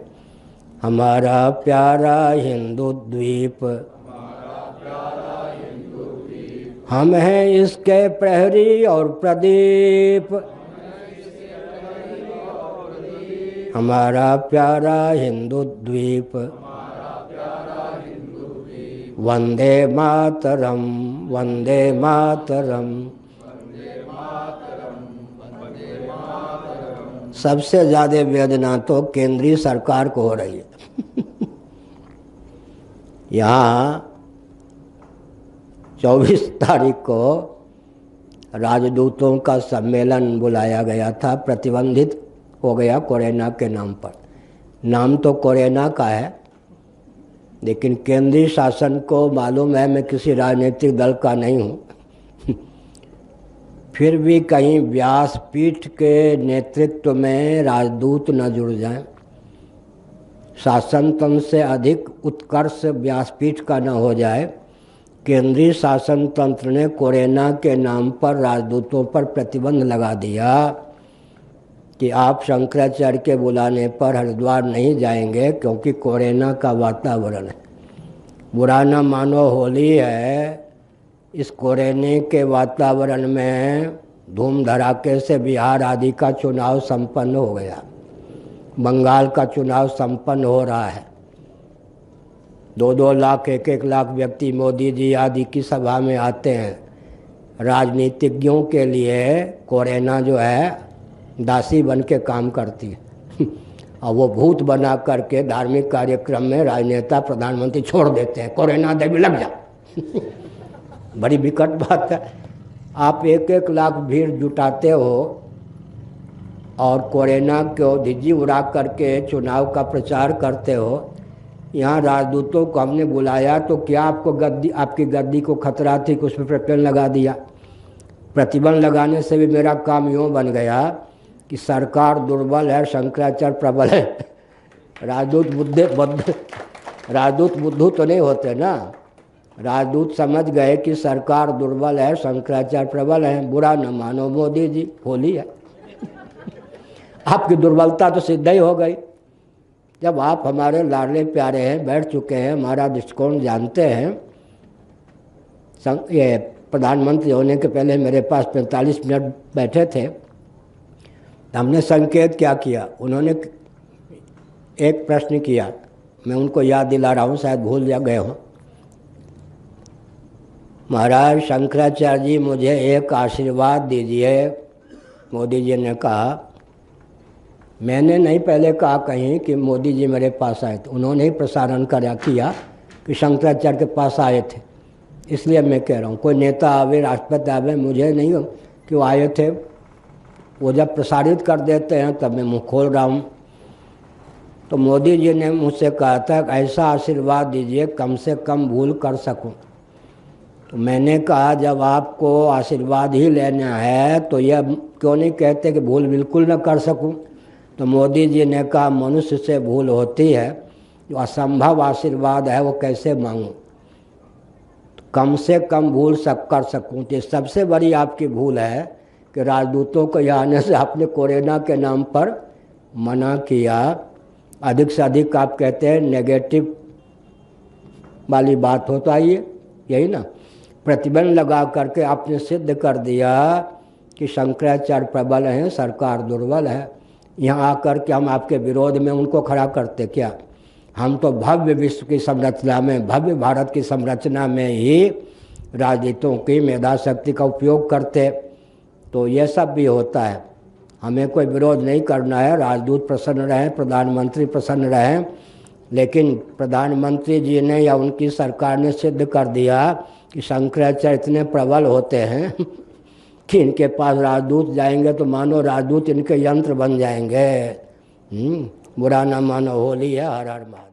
हमारा प्यारा हिंदू द्वीप, हम हैं इसके प्रहरी और प्रदीप। हमारा प्यारा हिंदू द्वीप, वंदे मातरम, वंदे मातरम। सबसे ज़्यादा वेदना तो केंद्रीय सरकार को हो रही है। यहाँ 24 तारीख को राजदूतों का सम्मेलन बुलाया गया था, प्रतिबंधित हो गया कोरोना के नाम पर। नाम तो कोरोना का है, लेकिन केंद्रीय शासन को मालूम है मैं किसी राजनीतिक दल का नहीं हूँ। फिर भी कहीं व्यासपीठ के नेतृत्व में राजदूत न जुड़ जाएं, शासन तंत्र से अधिक उत्कर्ष व्यासपीठ का न हो जाए। केंद्रीय शासन तंत्र ने कोरोना के नाम पर राजदूतों पर प्रतिबंध लगा दिया कि आप शंकराचार्य के बुलाने पर हरिद्वार नहीं जाएंगे क्योंकि कोरोना का वातावरण है। बुरा न मानो, होली है, इस कोरोना के वातावरण में धूम धड़ाके से बिहार आदि का चुनाव संपन्न हो गया, बंगाल का चुनाव संपन्न हो रहा है। 2-2 लाख, 1-1 लाख व्यक्ति मोदी जी आदि की सभा में आते हैं। राजनीतिज्ञों के लिए कोरोना जो है दासी बन के काम करती है और वो भूत बना करके धार्मिक कार्यक्रम में राजनेता, प्रधानमंत्री छोड़ देते हैं, कोरोना देवी लग जा। बड़ी विकट बात है। आप 1-1 लाख भीड़ जुटाते हो और कोरोना को धिज्जी उड़ा करके चुनाव का प्रचार करते हो। यहाँ राजदूतों को हमने बुलाया तो क्या आपको आपकी गद्दी को खतरा थी कि उसमें प्रतिबंध लगा दिया? प्रतिबंध लगाने से भी मेरा काम यूँ बन गया कि सरकार दुर्बल है, शंकराचार्य प्रबल है। राजदूत बुद्धू तो नहीं होते ना। राजदूत समझ गए कि सरकार दुर्बल है, शंकराचार्य प्रबल है। बुरा न मानो मोदी जी, होली है। आपकी दुर्बलता तो सिद्ध ही हो गई। जब आप हमारे लाडले प्यारे हैं, बैठ चुके हैं, हमारा दृष्टिकोण जानते हैं। ये प्रधानमंत्री होने के पहले मेरे पास 45 मिनट बैठे थे। हमने संकेत क्या किया, उन्होंने एक प्रश्न किया, मैं उनको याद दिला रहा हूँ, शायद भूल जा गए हों। महाराज शंकराचार्य जी मुझे एक आशीर्वाद दीजिए। मोदी जी ने कहा, मैंने नहीं पहले कहा कहीं कि मोदी जी मेरे पास आए थे, उन्होंने ही प्रसारण किया कि शंकराचार्य के पास आए थे। इसलिए मैं कह रहा हूँ, कोई नेता आवे, राष्ट्रपति आवे, मुझे नहीं कि वो आए थे। वो जब प्रसारित कर देते हैं तब मैं मुँह खोल रहा हूँ। तो मोदी जी ने मुझसे कहा था ऐसा आशीर्वाद दीजिए कम से कम भूल कर सकूं। तो मैंने कहा जब आपको आशीर्वाद ही लेना है तो यह क्यों नहीं कहते कि भूल बिल्कुल न कर सकूं। तो मोदी जी ने कहा मनुष्य से भूल होती है, जो असंभव आशीर्वाद है वो कैसे मांगूं, तो कम से कम भूल कर सकूं। तो सबसे बड़ी आपकी भूल है कि राजदूतों को यहाँ आने से आपने कोरोना के नाम पर मना किया। अधिक से अधिक आप कहते हैं नेगेटिव वाली बात हो, तो आइए यही ना, प्रतिबंध लगा करके आपने सिद्ध कर दिया कि शंकराचार्य प्रबल हैं, सरकार दुर्बल है। यहाँ आकर के हम आपके विरोध में उनको खड़ा करते क्या? हम तो भव्य विश्व की संरचना में, भव्य भारत की संरचना में ही राजनीतियों की मेधा शक्ति का उपयोग करते। तो ये सब भी होता है, हमें कोई विरोध नहीं करना है। राजदूत प्रसन्न रहें, प्रधानमंत्री प्रसन्न रहें, लेकिन प्रधानमंत्री जी ने या उनकी सरकार ने सिद्ध कर दिया कि शंकराचार्य इतने प्रबल होते हैं कि इनके पास राजदूत जाएंगे तो मानो राजदूत इनके यंत्र बन जाएंगे। बुरा ना मानो, होली है। हर हर महादेव।